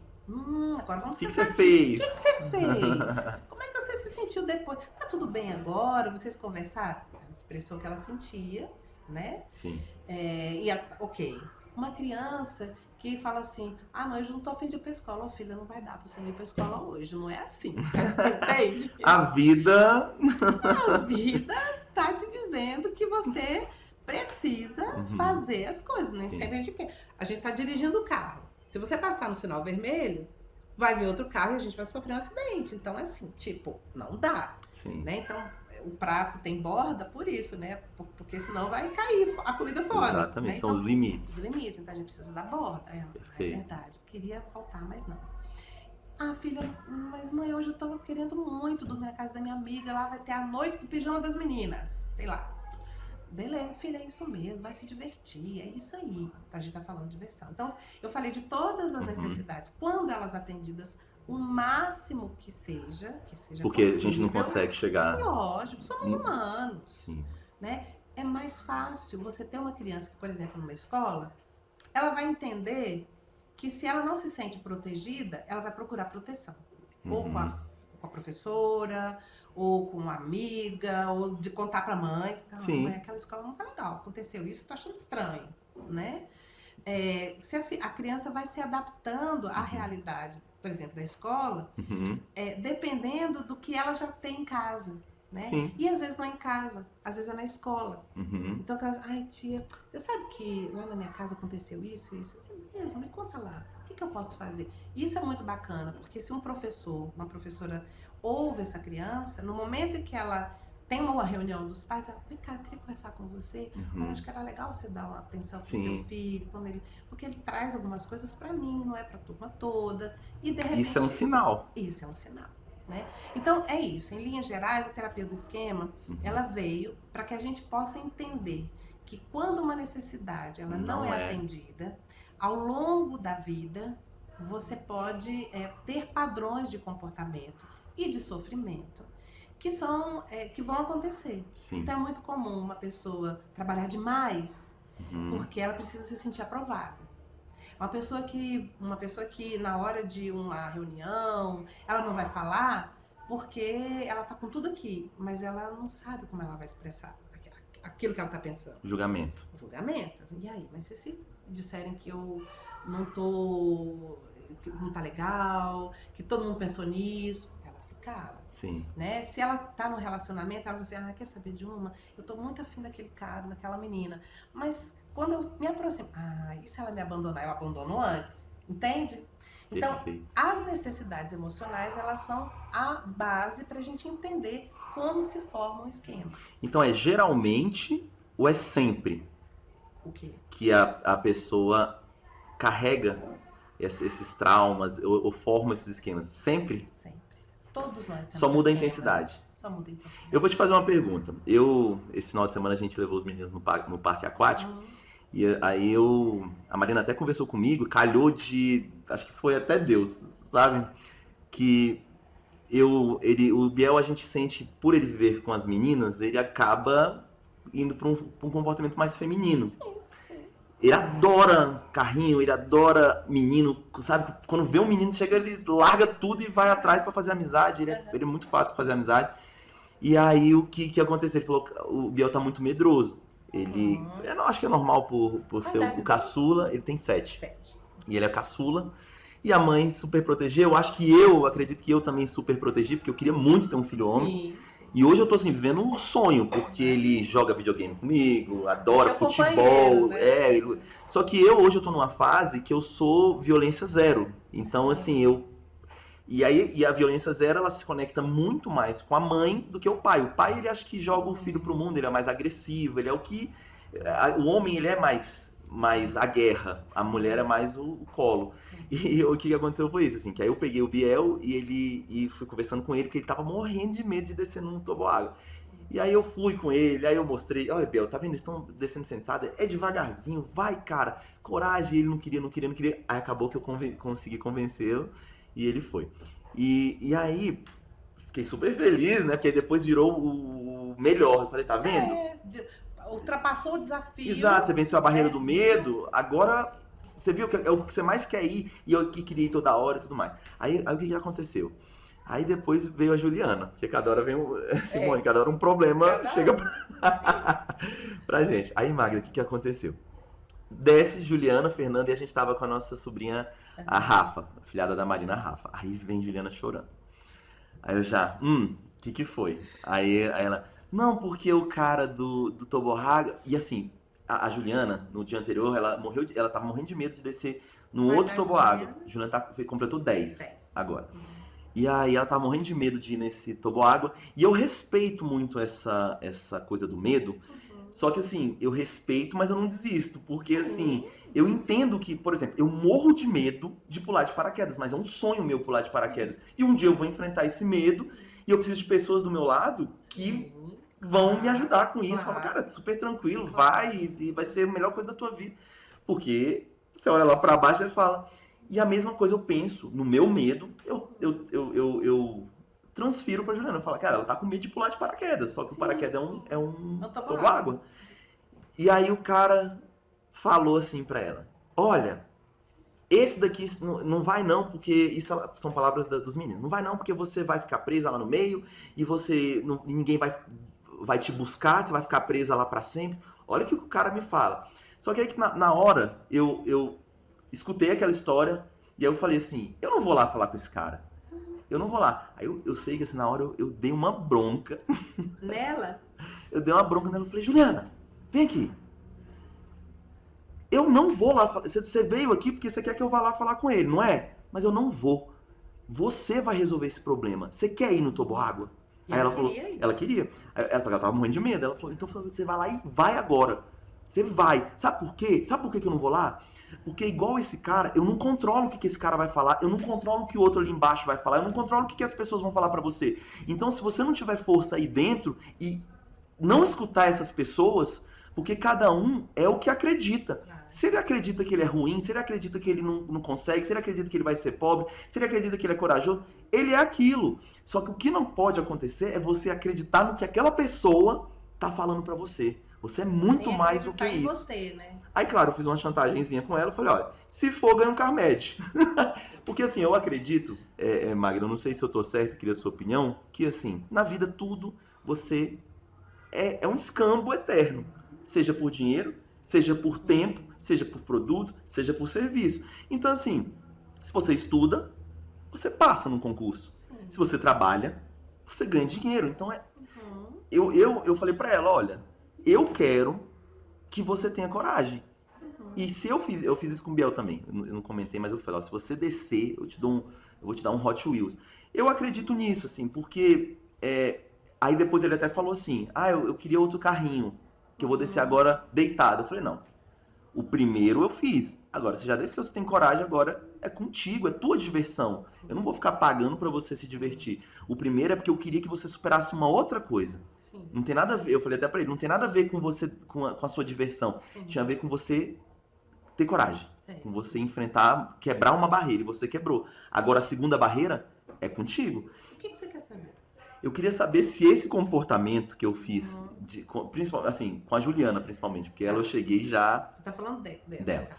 Agora vamos O que sentar você aqui. fez? O que você fez? Como é que você se sentiu depois? Tá tudo bem agora? Vocês conversaram? Ela expressou o que ela sentia, né? Sim. Ok. Uma criança que fala assim, mãe, eu não tô a fim de ir pra escola. Filha, não vai dar pra você ir pra escola hoje. Não é assim. Entende? A vida... A vida tá te dizendo que você precisa fazer as coisas. Nem Sim. sempre a gente quer. A gente tá dirigindo o carro. Se você passar no sinal vermelho, vai vir outro carro e a gente vai sofrer um acidente. Então, assim, não dá. Sim. Né? Então, o prato tem borda por isso, né? Porque senão vai cair a comida fora. Exatamente, né? são então, os limites. Os limites, então a gente precisa da borda. É verdade. Queria faltar, mas não. Filha, mas mãe, hoje eu tava querendo muito dormir na casa da minha amiga, lá vai ter a noite do pijama das meninas, sei lá. Beleza, filha, é isso mesmo, vai se divertir, é isso aí. A gente tá falando de diversão. Então, eu falei de todas as necessidades, quando elas atendidas, o máximo que seja Porque possível, a gente não consegue chegar... Lógico, somos humanos. Sim. Né? É mais fácil você ter uma criança que, por exemplo, numa escola, ela vai entender que se ela não se sente protegida, ela vai procurar proteção. Ou com a professora, ou com uma amiga, ou de contar pra mãe. Sim. Mãe, aquela escola não tá legal, aconteceu isso, eu tô achando estranho, né? Se a criança vai se adaptando à realidade, por exemplo, da escola, dependendo do que ela já tem em casa. Né? Sim. E às vezes não é em casa, às vezes é na escola. Então, Tia, você sabe que lá na minha casa aconteceu isso? É mesmo, me conta lá, o que eu posso fazer? Isso é muito bacana, porque se um professor, uma professora ouve essa criança, no momento em que ela tem uma reunião dos pais, ela, vem cá, eu queria conversar com você, eu acho que era legal você dar uma atenção pro teu filho, porque ele traz algumas coisas pra mim, não é pra turma toda, e de repente... Isso é um sinal. Isso é um sinal. Né? Então, é isso. Em linhas gerais, a terapia do esquema, ela veio para que a gente possa entender que quando uma necessidade ela não é atendida, ao longo da vida, você pode ter padrões de comportamento e de sofrimento que vão acontecer. Sim. Então, é muito comum uma pessoa trabalhar demais porque ela precisa se sentir aprovada. Uma pessoa que na hora de uma reunião, ela não vai falar porque ela tá com tudo aqui, mas ela não sabe como ela vai expressar aquilo que ela tá pensando. Julgamento. E aí? Mas se disserem que eu não tô que não tá legal, que todo mundo pensou nisso, ela se cala. Sim. Né? Se ela tá no relacionamento, ela vai dizer, quer saber de uma? Eu tô muito afim daquele cara, daquela menina. Mas quando eu me aproximo, e se ela me abandonar? Eu abandono antes, entende? Então, Perfeito. as necessidades emocionais, elas são a base pra gente entender como se forma um esquema. Então é geralmente ou é sempre O quê? que a pessoa carrega esses traumas ou forma esses esquemas? Sempre? Sempre. Todos nós temos Só muda a esquemas. intensidade. Só muda a intensidade. Eu vou te fazer uma pergunta. Esse final de semana a gente levou os meninos no parque aquático. E aí a Marina até conversou comigo, calhou acho que foi até Deus, sabe? Que o Biel, a gente sente, por ele viver com as meninas, ele acaba indo para um comportamento mais feminino. Sim. Ele adora carrinho, ele adora menino, sabe? Quando vê um menino, chega, ele larga tudo e vai atrás para fazer amizade. Ele é muito fácil pra fazer amizade. E aí o que aconteceu? Ele falou que o Biel tá muito medroso. Eu acho que é normal por ser o caçula, ele tem 7. E ele é caçula. E a mãe super protegeu. Eu acredito que eu também super protegi, porque eu queria muito ter um filho homem. Sim. E hoje eu tô assim, vivendo um sonho, porque ele joga videogame comigo, adora futebol. Né? Só que hoje eu tô numa fase que eu sou violência zero. Então, assim, E a violência zero, ela se conecta muito mais com a mãe do que o pai. O pai, ele acha que joga o filho pro mundo, ele é mais agressivo, ele é o que... O homem, ele é mais a guerra, a mulher é mais o colo. E o que aconteceu foi isso, assim, que aí eu peguei o Biel e fui conversando com ele, porque ele tava morrendo de medo de descer num toboágua. E aí eu fui com ele, aí eu mostrei, olha, Biel, tá vendo, eles estão descendo sentado, é devagarzinho, vai, cara, coragem. Ele não queria. Aí acabou que eu consegui convencê-lo e ele foi. E aí, fiquei super feliz, né, porque depois virou o melhor. Eu falei, tá vendo? Ultrapassou o desafio. Exato, você venceu a barreira do medo, agora você viu que é o que você mais quer ir e eu que queria ir toda hora e tudo mais. Aí o que aconteceu? Aí depois veio a Juliana, porque cada hora vem Simone, cada hora um problema chega pra gente. Aí, Magda, o que aconteceu? Desce Juliana, Fernanda e a gente tava com a nossa sobrinha, a Rafa, a filhada da Marina, a Rafa. Aí vem Juliana chorando. Aí eu já, que foi? Aí ela... Não, porque o cara do toboágua... E assim, a Juliana, no dia anterior, ela tava morrendo de medo de descer no outro toboágua. Juliana completou 10 agora. E aí ela tava morrendo de medo de ir nesse toboágua. E eu respeito muito essa coisa do medo. Só que assim, eu respeito, mas eu não desisto. Porque assim, eu entendo que, por exemplo, eu morro de medo de pular de paraquedas. Mas é um sonho meu pular de paraquedas. E um dia eu vou enfrentar esse medo. E eu preciso de pessoas do meu lado que vão me ajudar com isso. Fala, cara, super tranquilo, vai, e vai ser a melhor coisa da tua vida. Porque você olha lá pra baixo e fala... E a mesma coisa eu penso, no meu medo, eu transfiro pra Juliana. Eu falo, cara, ela tá com medo de pular de paraquedas, só que o paraquedas é um toboágua. E aí o cara falou assim pra ela, olha, esse daqui não vai não, porque isso são palavras dos meninos. Não vai não, porque você vai ficar presa lá no meio e ninguém vai te buscar, você vai ficar presa lá pra sempre. Olha o que o cara me fala. Só que aí que na hora eu escutei aquela história e aí eu falei assim, eu não vou lá falar com esse cara. Eu não vou lá. Aí eu sei que assim, na hora eu dei uma bronca. Nela? Eu dei uma bronca nela e falei, Juliana, vem aqui. Eu não vou lá falar. Você veio aqui porque você quer que eu vá lá falar com ele, não é? Mas eu não vou. Você vai resolver esse problema. Você quer ir no toboágua? Aí ela falou, ela queria. Só que ela tava morrendo de medo. Ela falou, então você vai lá e vai agora. Você vai. Sabe por quê? Sabe por que eu não vou lá? Porque igual esse cara, eu não controlo o que esse cara vai falar, eu não controlo o que o outro ali embaixo vai falar, eu não controlo o que as pessoas vão falar pra você. Então, se você não tiver força aí dentro e não escutar essas pessoas, porque cada um é o que acredita. Se ele acredita que ele é ruim, se ele acredita que ele não consegue, se ele acredita que ele vai ser pobre, se ele acredita que ele é corajoso, ele é aquilo. Só que o que não pode acontecer é você acreditar no que aquela pessoa tá falando pra você. Você é muito mais do que isso. Você, né? Aí, claro, eu fiz uma chantagemzinha com ela. Eu falei, olha, se for, ganha um Carmed. Porque, assim, eu acredito, Magda, eu não sei se eu tô certo, queria a sua opinião, que, assim, na vida tudo, você é um escambo eterno. Seja por dinheiro, seja por tempo, seja por produto, seja por serviço. Então, assim, Se você estuda, você passa num concurso. Sim. Se você trabalha, você ganha dinheiro. Então, Uhum. eu falei pra ela, olha, eu quero que você tenha coragem. Uhum. E se eu fiz isso com o Biel também. Eu não comentei, mas eu falei, ó, se você descer, eu vou te dar um Hot Wheels. Eu acredito nisso, assim, porque aí depois ele até falou assim, eu queria outro carrinho, que eu vou descer agora deitado. Eu falei, não, o primeiro eu fiz. Agora, você já desceu, você tem coragem, agora é contigo, é tua diversão. Sim. Eu não vou ficar pagando pra você se divertir. O primeiro é porque eu queria que você superasse uma outra coisa. Sim. Não tem nada a ver, eu falei até pra ele, não tem nada a ver com você, com a sua diversão. Sim. Tinha a ver com você ter coragem. Sim. Com você enfrentar, quebrar uma barreira, e você quebrou. Agora, a segunda barreira é contigo. O que você quer saber? Eu queria saber se esse comportamento que eu fiz, principalmente, assim, com a Juliana, principalmente, porque ela eu cheguei já Você tá falando dela. dela. Tá.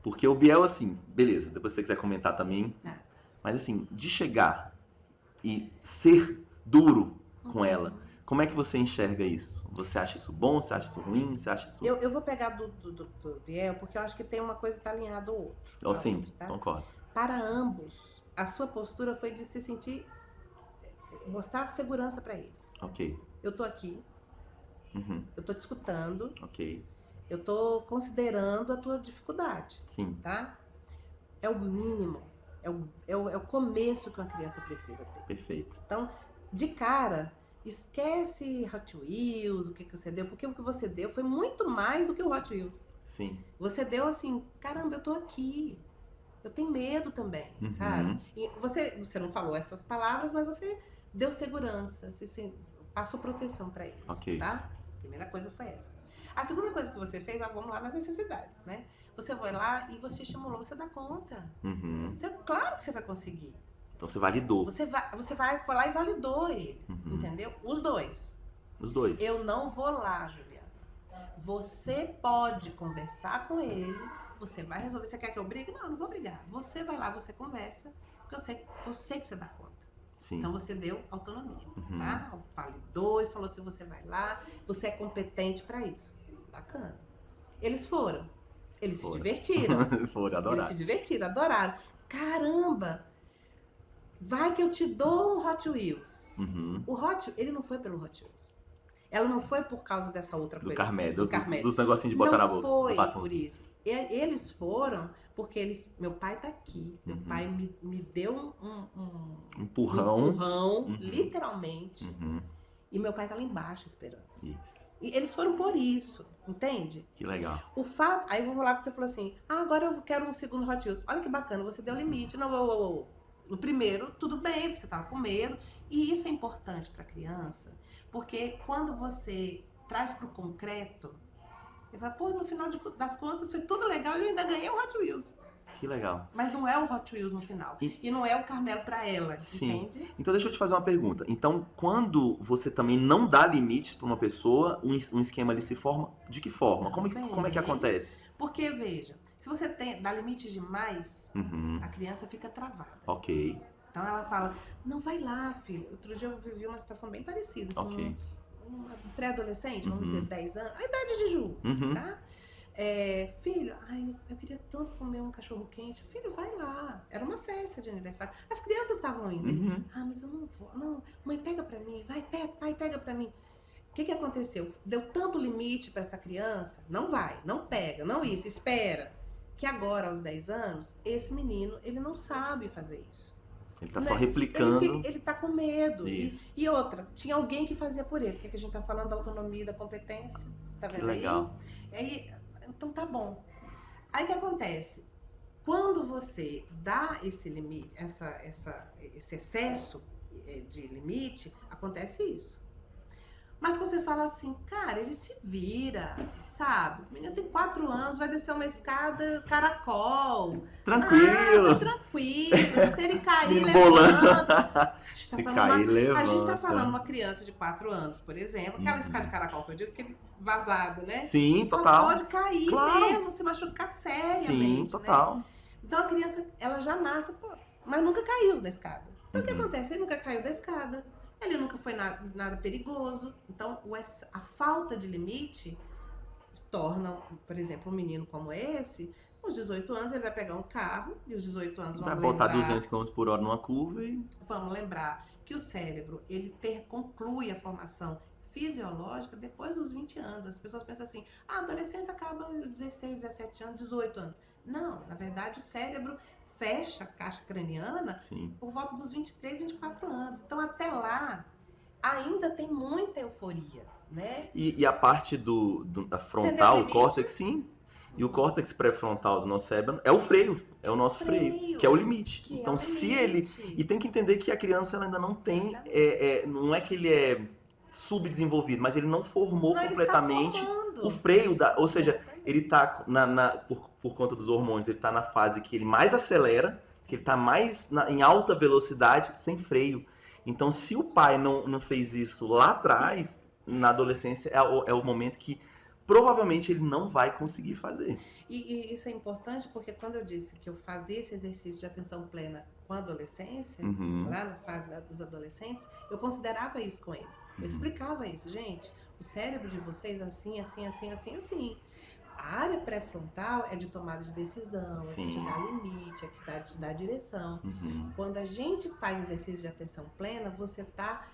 Porque o Biel, assim, beleza, depois se você quiser comentar também. Tá. Mas assim, de chegar e ser duro com ela, como é que você enxerga isso? Você acha isso bom? Você acha isso ruim? Você acha isso... Eu vou pegar do Biel, porque eu acho que tem uma coisa que tá alinhada ao outro. Oh, sim, outra, tá? concordo. Para ambos, a sua postura foi de se sentir, mostrar segurança para eles. Ok. Eu tô aqui, Uhum. eu tô te escutando, Ok. eu tô considerando a tua dificuldade, Sim. tá? É o mínimo, é o começo que uma criança precisa ter. Perfeito. Então, de cara, esquece Hot Wheels, o que você deu, porque o que você deu foi muito mais do que o Hot Wheels. Sim. Você deu assim, caramba, eu tô aqui. Eu tenho medo também, sabe? E você não falou essas palavras, mas você deu segurança, passou proteção pra eles, Ok. tá? A primeira coisa foi essa. A segunda coisa que você fez, vamos lá nas necessidades, né? Você foi lá e você estimulou, você dá conta. Uhum. Claro que você vai conseguir. Então você validou. Você foi lá e validou ele, Uhum. entendeu? Os dois. Os dois. Eu não vou lá, Juliana. Você pode conversar com ele, você vai resolver. Você quer que eu brigue? Não, eu não vou brigar. Você vai lá, você conversa, porque eu sei que você dá conta. Sim. Então você deu autonomia, Uhum. tá? Validou e falou assim, você vai lá, você é competente pra isso. Bacana. Eles foram. Eles se divertiram. Foram, Eles adorar. se divertiram, adoraram. Caramba! Vai que eu te dou um Hot Wheels. Uhum. O ele não foi pelo Hot Wheels. Ela não foi por causa dessa outra Do coisa. Carmé, do Carmé. dos negocinhos de botar na Não boca. foi dos batons. por isso. Eles foram porque meu pai tá aqui. Meu Uhum. pai me deu um Empurrão. empurrão, Uhum. literalmente. Uhum. E meu pai tá lá embaixo esperando. Isso. E eles foram por isso, entende? Que legal. O fato. Aí eu vou lá que você falou assim: agora eu quero um segundo Hot Wheels. Olha que bacana, você deu limite. Não, no primeiro, tudo bem, porque você tava com medo. E isso é importante pra criança, porque quando você traz pro concreto, ele fala, pô, no final das contas foi tudo legal e eu ainda ganhei o Hot Wheels. Que legal. Mas não é o Hot Wheels no final. E não é o Carmelo pra ela, Sim. entende? Então deixa eu te fazer uma pergunta. Então, quando você também não dá limites para uma pessoa, um esquema ali se forma de que forma? Como é que acontece? Porque, veja, se você dá limites demais, Uhum. a criança fica travada. Ok. Então ela fala, não, vai lá, filho. Outro dia eu vivi uma situação bem parecida. Assim, Ok. um pré-adolescente, vamos Uhum. dizer, 10 anos, a idade de Ju, Uhum. tá? Filho, eu queria tanto comer um cachorro quente. Filho, vai lá. Era uma festa de aniversário. As crianças estavam indo. Uhum. Mas eu não vou. Não, mãe, pega pra mim. Vai, pai, pega pra mim. O que aconteceu? Deu tanto limite pra essa criança. Não vai, não pega, não isso, espera. Que agora, aos 10 anos, esse menino, ele não sabe fazer isso. Ele tá só replicando. Ele tá com medo. Isso. E outra, tinha alguém que fazia por ele. O que a gente tá falando da autonomia e da competência? Tá Que vendo legal. aí? Então tá bom. Aí o que acontece? Quando você dá esse limite, esse excesso de limite, acontece isso. Mas você fala assim, cara, ele se vira, sabe? O menino tem 4 anos, vai descer uma escada caracol. Tranquilo. Tá tranquilo. Se ele cair, Menino bolando. levanta. Se cair, levanta. A gente tá falando uma criança de 4 anos, por exemplo, aquela Uhum. escada de caracol que eu digo, aquele vazado, né? Sim, Ela total. pode cair Claro. mesmo, se machucar seriamente. Sim, total. Né? Então a criança, ela já nasce, mas nunca caiu da escada. Então o que Uhum. acontece? Ele nunca caiu da escada, ele nunca foi nada perigoso. Então a falta de limite torna, por exemplo, um menino como esse, Aos 18 anos ele vai pegar um carro e os 18 anos Vai vamos botar lembrar, 200 km por hora numa curva e... vamos lembrar que o cérebro, ele conclui a formação fisiológica depois dos 20 anos. As pessoas pensam assim, a adolescência acaba aos 16, 17 anos, 18 anos. Não, na verdade o cérebro fecha a caixa craniana Sim. por volta dos 23, 24 anos. Então até lá ainda tem muita euforia, né? E a parte da frontal, Entendeu o o córtex, sim. E o córtex pré-frontal do nosso cérebro é o freio, é o nosso freio, que é o limite. Que Então, é o se limite. ele... E tem que entender que a criança ela ainda não tem... não é que ele é subdesenvolvido, mas ele não formou Não, ele completamente está formando. o freio. Ou seja, ele tá, por conta dos hormônios, ele tá na fase que ele mais acelera, que ele tá mais em alta velocidade, sem freio. Então, se o pai não fez isso lá atrás, na adolescência, é o momento que provavelmente ele não vai conseguir fazer. E isso é importante porque quando eu disse que eu fazia esse exercício de atenção plena com a adolescência, lá na fase dos adolescentes, eu considerava isso com eles. Eu explicava isso. Gente, o cérebro de vocês assim, assim, assim, assim, assim. A área pré-frontal é de tomada de decisão, é que te dá limite, é que te dá direção. Quando a gente faz exercício de atenção plena, você está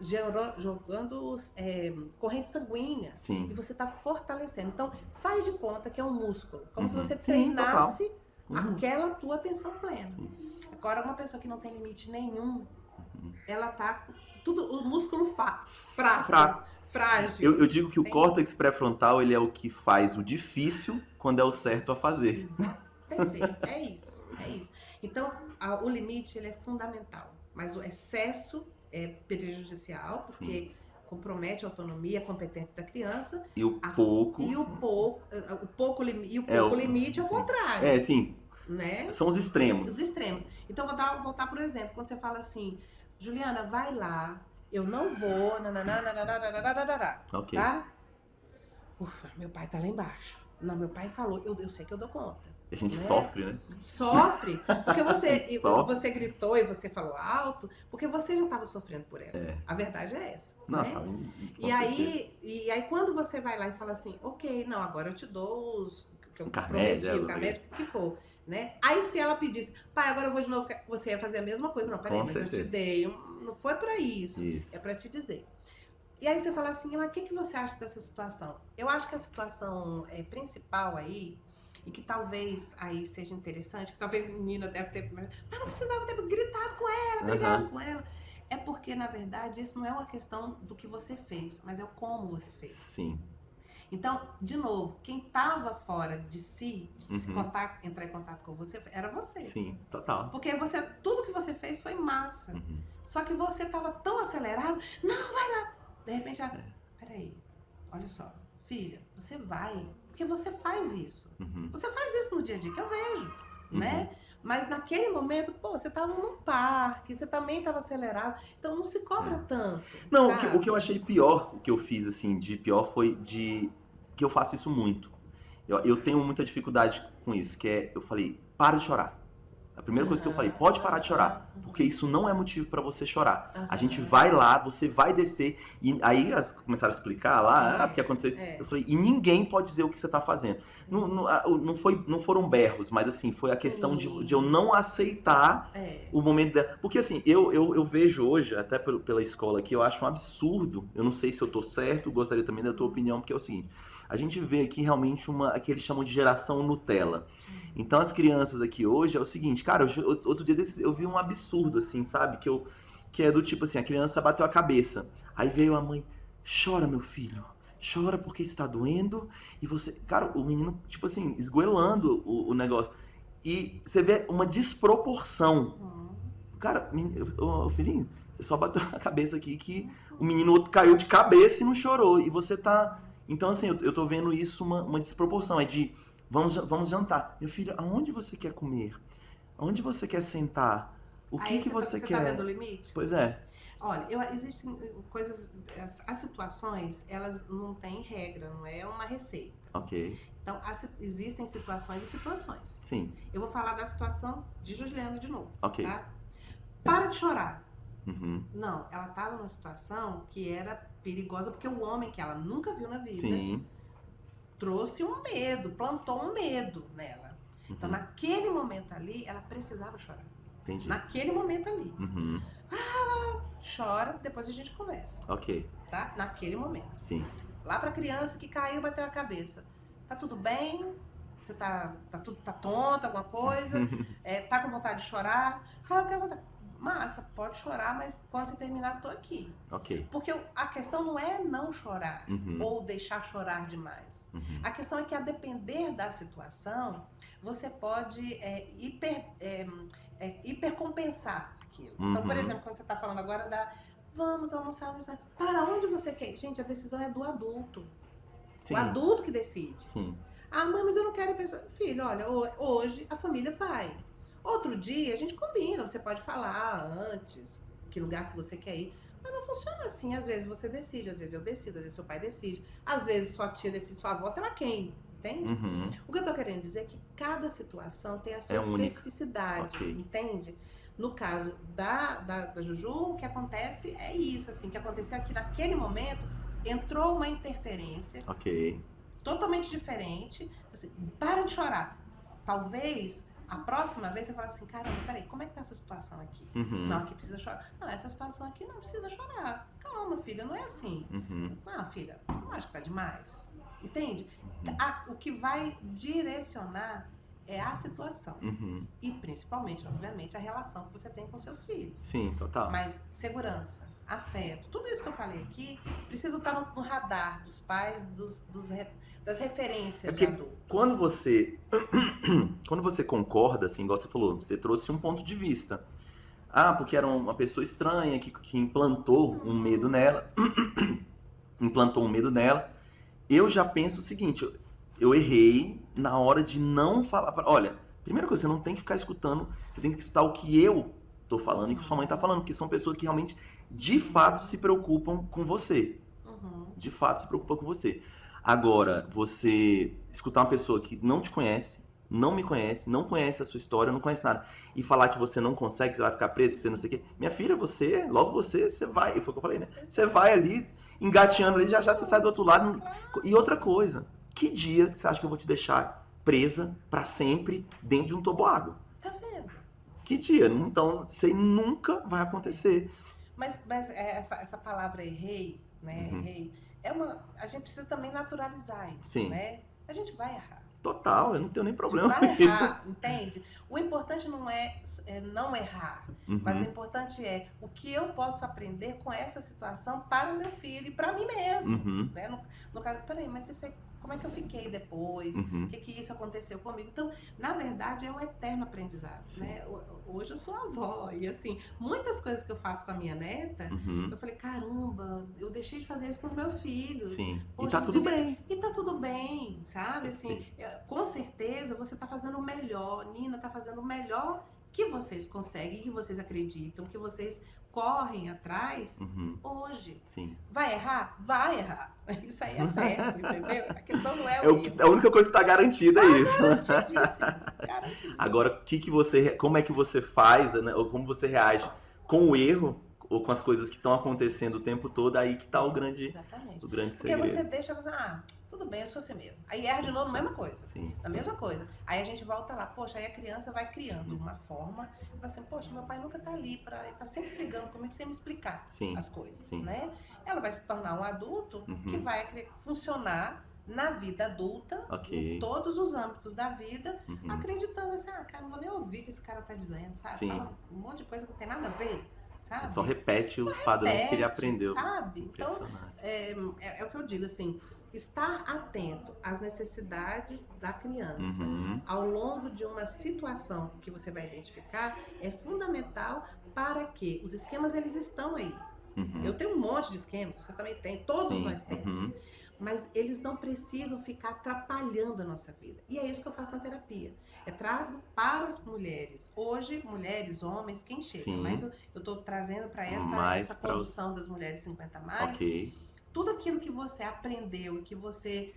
jogando corrente sanguínea. Sim. E você está fortalecendo. Então, faz de conta que é um músculo. Como se você Sim, treinasse total. aquela tua atenção plena. Sim. Agora, uma pessoa que não tem limite nenhum, ela tá tudo, o músculo fraco. Frágil. Eu digo que o córtex pré-frontal ele é o que faz o difícil quando é o certo a fazer. Exato. Perfeito. É isso. Então, o limite ele é fundamental. Mas o excesso é prejudicial, porque compromete a autonomia, a competência da criança. E o pouco limite é o contrário. Sim. Né? São os extremos. Os extremos. Então, vou voltar por exemplo. Quando você fala assim, Juliana, vai lá, eu não vou, Ok. tá? Ufa, meu pai tá lá embaixo. Não, meu pai falou, eu sei que eu dou conta. A gente né? sofre, né? Sofre, porque você gritou e você falou alto, porque você já estava sofrendo por ela. A verdade é essa. Não, né? E aí, quando você vai lá e fala assim, ok, não, agora eu te dou o carmédio, o que for. Né? Aí se ela pedisse, pai, agora eu vou de novo, você ia fazer a mesma coisa. Não, peraí, mas certeza. Eu te dei, não foi pra isso. É pra te dizer. E aí você fala assim, mas o que você acha dessa situação? Eu acho que a situação principal aí, e que talvez aí seja interessante, que talvez a menina deve ter, mas não precisava ter gritado com ela, brigado com ela. É porque, na verdade, isso não é uma questão do que você fez, mas é o como você fez. Sim. Então, de novo, quem estava fora de si, entrar em contato com você, era você. Sim, total. Porque tudo que você fez foi massa. Só que você estava tão acelerado, não, vai lá. De repente, peraí, olha só, filha, você vai, porque você faz isso. Você faz isso no dia a dia, que eu vejo, né? Mas naquele momento, você estava num parque, você também estava acelerado, então não se cobra tanto. Não, o que eu achei pior, o que eu fiz assim, de pior foi que eu faço isso muito. Eu tenho muita dificuldade com isso, eu falei, para de chorar. A primeira coisa que eu falei, pode parar de chorar, porque isso não é motivo pra você chorar. A gente vai lá, você vai descer, e aí elas começaram a explicar lá, porque aconteceu isso. Eu falei, e ninguém pode dizer o que você tá fazendo. Não foram berros, mas assim, foi a questão de eu não aceitar o momento dela. Porque assim, eu vejo hoje, até pela escola aqui, eu acho um absurdo, eu não sei se eu tô certo, gostaria também da tua opinião, porque é o seguinte, a gente vê aqui realmente que eles chamam de geração Nutella. Então as crianças aqui hoje é o seguinte, cara, outro dia eu vi um absurdo, assim, sabe? Que é do tipo assim, a criança bateu a cabeça. Aí veio a mãe, chora meu filho, chora porque está doendo. E você, cara, o menino, tipo assim, esgoelando o negócio. E você vê uma desproporção. Cara, ô filhinho, você só bateu a cabeça aqui que o menino caiu de cabeça e não chorou. E você tá... Então assim, eu tô vendo isso uma desproporção, vamos jantar. Meu filho, aonde você quer comer? Aonde você quer sentar? O que você quer? Você tá vendo o limite? Pois é. Olha, existem coisas... As situações, elas não têm regra, não é uma receita. Ok. Então, existem situações e situações. Sim. Eu vou falar da situação de Juliana de novo. Ok. Tá? Para de chorar. Não, ela estava numa situação que era perigosa, porque o homem que ela nunca viu na vida trouxe um medo, plantou um medo nela. Então, naquele momento ali, ela precisava chorar. Entendi. Naquele momento ali. Uhum. Chora, depois a gente conversa. Ok. Tá? Naquele momento. Sim. Lá pra criança que caiu, bateu a cabeça. Tá tudo bem? Você tá tonta, alguma coisa? Tá com vontade de chorar? Eu quero vontade. Massa, pode chorar, mas quando você terminar, tô aqui. Ok. Porque a questão não é não chorar Uhum. ou deixar chorar demais. Uhum. A questão é que, a depender da situação, você pode hipercompensar aquilo. Então, por Uhum. exemplo, quando você está falando agora vamos almoçar, para onde você quer ir? Gente, a decisão é do adulto. Sim. O adulto que decide. Sim. Ah, mãe, mas eu não quero ir pensar. Filho, olha, hoje a família vai. Outro dia a gente combina, você pode falar antes que lugar que você quer ir. Mas não funciona assim. Às vezes você decide, às vezes eu decido, às vezes seu pai decide, às vezes sua tia decide, sua avó, sei lá quem. Entende? Uhum. O que eu tô querendo dizer é que cada situação tem a sua única. especificidade, Ok. entende? No caso da Juju, o que acontece é isso, assim, que aconteceu aqui naquele momento, entrou uma interferência Ok. totalmente diferente. Assim, para de chorar. Talvez a próxima vez você fale assim, caramba, peraí, como é que tá essa situação aqui? Uhum. Não, aqui precisa chorar. Não, essa situação aqui não precisa chorar. Calma, filha, não é assim. Uhum. Não, filha, você não acha que tá demais? Entende? Uhum. O que vai direcionar é a situação. Uhum. E principalmente, obviamente, a relação que você tem com seus filhos. Sim, total. Mas segurança, afeto, tudo isso que eu falei aqui, precisa estar no radar dos pais, das referências de adulto. Quando você concorda, assim, igual você falou, você trouxe um ponto de vista. Ah, porque era uma pessoa estranha que implantou um medo nela. Implantou um medo nela. Eu já penso o seguinte, eu errei na hora de não falar. Olha, primeira coisa, você não tem que ficar escutando, você tem que escutar o que eu tô falando e o que sua mãe tá falando, porque são pessoas que realmente, de fato, se preocupam com você. De fato, se preocupam com você. Agora, você escutar uma pessoa que não te conhece, não me conhece, não conhece a sua história, não conhece nada, e falar que você não consegue, que você vai ficar preso, que você não sei o quê. Minha filha, você vai, foi o que eu falei, né? Você vai ali, engateando ali, já você sai do outro lado. E outra coisa, que dia você acha que eu vou te deixar presa pra sempre dentro de um toboágua? Tá vendo? Que dia? Então, isso aí nunca vai acontecer. Mas essa palavra errei, né? Uhum. Errei, a gente precisa também naturalizar isso, Sim. né? A gente vai errar. Total, eu não tenho nem problema. Vai errar, entende? O importante não é não errar, mas o Uhum. importante é o que eu posso aprender com essa situação para o meu filho e para mim mesmo. Uhum. Né? No caso, peraí, mas como é que eu fiquei depois? Uhum. O que isso aconteceu comigo? Então, na verdade, é um eterno aprendizado. Né? Hoje eu sou avó e, assim, muitas coisas que eu faço com a minha neta, Uhum. eu falei, caramba, eu deixei de fazer isso com os meus filhos. Sim. Hoje E tá eu tudo devia bem. E tá tudo bem, sabe? Assim, Perfeito. com certeza você tá fazendo o melhor, Nina tá fazendo o melhor que vocês conseguem, que vocês acreditam, que vocês correm atrás Uhum. hoje. Sim. Vai errar? Vai errar. Isso aí é certo, entendeu? A questão não é É o erro. a única coisa que tá garantida é isso. Garantidíssimo. Agora, como é que você faz, né, ou como você reage com o erro ou com as coisas que estão acontecendo o tempo todo, aí que tá o grande Exatamente. Porque segredo. você deixa, tudo bem, eu sou assim mesmo. Aí erra de novo, mesma coisa. Sim. A mesma coisa. Aí a gente volta lá, poxa, aí a criança vai criando uma forma, fala assim, poxa, meu pai nunca tá ali, ele tá sempre brigando comigo sem me explicar Sim. as coisas, Sim. né? Ela vai se tornar um adulto que vai funcionar na vida adulta, Ok. em todos os âmbitos da vida, Uhum. acreditando assim, cara, não vou nem ouvir o que esse cara tá dizendo, sabe? Sim. Fala um monte de coisa que não tem nada a ver, sabe? Só repete os padrões que ele aprendeu. Sabe? Então, Impressionante. é o que eu digo, assim, estar atento às necessidades da criança Uhum. ao longo de uma situação que você vai identificar é fundamental para que os esquemas, eles estão aí. Uhum. Eu tenho um monte de esquemas, você também tem, todos Sim. nós temos. Uhum. Mas eles não precisam ficar atrapalhando a nossa vida. E é isso que eu faço na terapia. Trago para as mulheres. Hoje, mulheres, homens, quem chega. Sim. Mas eu estou trazendo para Mais essa pra condução das mulheres 50 mais. Ok. Tudo aquilo que você aprendeu e que você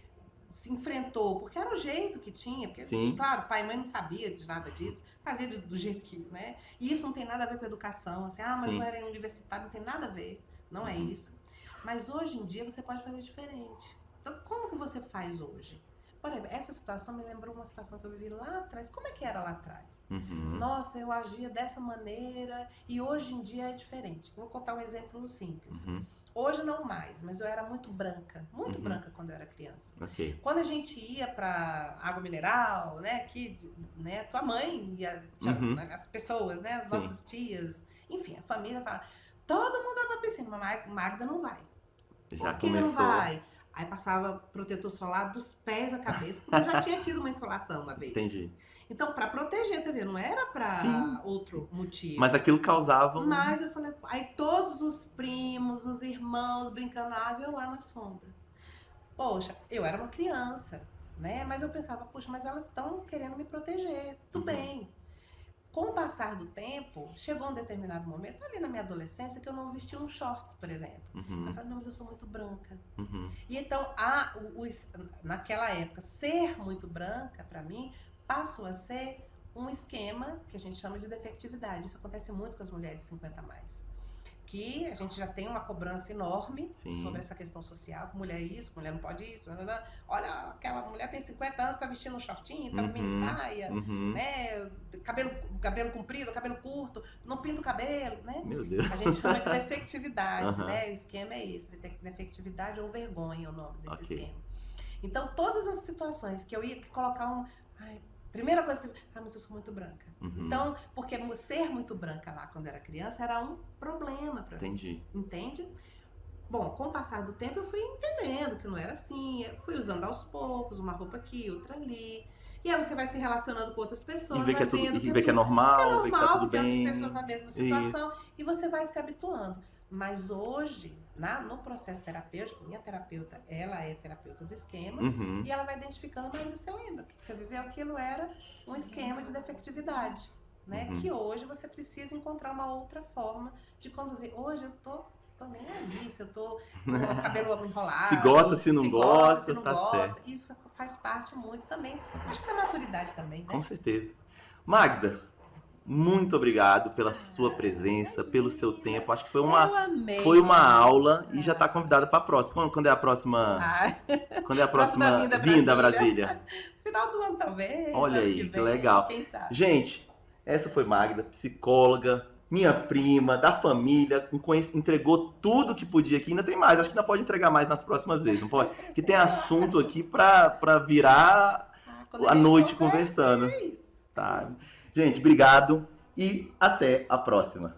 se enfrentou, porque era o jeito que tinha, porque, Sim. claro, pai e mãe não sabia de nada disso, fazia do jeito que, né? E isso não tem nada a ver com educação, assim, mas Sim. eu era universitário, não tem nada a ver, não é isso. Mas hoje em dia você pode fazer diferente. Então, como que você faz hoje? Por exemplo, essa situação me lembrou uma situação que eu vivi lá atrás. Como é que era lá atrás? Uhum. Nossa, eu agia dessa maneira e hoje em dia é diferente. Vou contar um exemplo simples. Uhum. Hoje não mais, mas eu era muito branca Uhum. branca quando eu era criança. Ok. Quando a gente ia pra água mineral, né, que, né, tua mãe ia, Uhum. as pessoas, né, as Sim. nossas tias, enfim, a família fala, todo mundo vai pra piscina, mas Magda não vai. Já Por que começou. não vai? Aí passava protetor solar dos pés à cabeça, porque eu já tinha tido uma insolação uma vez. Entendi. Então, pra proteger, tá vendo? Não era pra Sim. outro motivo. Mas aquilo causava Mas eu falei, aí todos os primos, os irmãos brincando na água e eu lá na sombra. Poxa, eu era uma criança, né? Mas eu pensava, poxa, mas elas estão querendo me proteger. Tudo bem. Com o passar do tempo, chegou um determinado momento, ali na minha adolescência, que eu não vestia um shorts, por exemplo. Uhum. Eu falei, não, mas eu sou muito branca. Uhum. E então, naquela época, ser muito branca, pra mim, passou a ser um esquema que a gente chama de defectividade. Isso acontece muito com as mulheres de 50 a mais. Que a gente já tem uma cobrança enorme Sim. sobre essa questão social. Mulher isso, mulher não pode isso. Blá, blá, blá. Olha, aquela mulher tem 50 anos, tá vestindo um shortinho, tá mini saia, Uhum. né? Cabelo comprido, cabelo curto, não pinta o cabelo, né? Meu Deus. A gente chama de defectividade, Aham. né? O esquema é esse, defectividade ou vergonha é o nome desse Ok. esquema. Então, todas as situações que eu ia colocar primeira coisa que eu... mas eu sou muito branca. Uhum. Então, porque ser muito branca lá quando eu era criança era um problema pra mim. Entendi. Entende? Bom, com o passar do tempo eu fui entendendo que não era assim, eu fui usando aos poucos, uma roupa aqui, outra ali. E aí você vai se relacionando com outras pessoas, E ver que é vai tudo, vendo e ver que é normal, ver que tá tudo que tem bem. outras pessoas na mesma situação, e você vai se habituando. Mas hoje, no processo terapêutico, minha terapeuta, ela é terapeuta do esquema, Uhum. e ela vai identificando, mas ainda você lembra, que você viveu aquilo era um esquema de defectividade, né? Uhum. Que hoje você precisa encontrar uma outra forma de conduzir. Hoje eu tô nem aí, se eu tô com o cabelo enrolado. Se gosta, se não gosta, se não tá gosta. certo. Isso faz parte muito também. Acho que da maturidade também, né? Com certeza. Magda, muito obrigado pela sua presença, pelo seu tempo. Acho que foi Eu uma, amei. foi uma aula e já está convidada para a próxima. Quando é a próxima? Quando é a próxima vinda a Brasília? Final do ano, talvez. Olha ano aí, que que vem, legal. Quem sabe? Gente, essa foi Magda, psicóloga, minha prima, da família, entregou tudo que podia aqui. Ainda tem mais, acho que ainda pode entregar mais nas próximas vezes, não pode? Que tem assunto aqui para virar Quando a gente noite conversa, conversando. é isso. Tá? Gente, obrigado e até a próxima.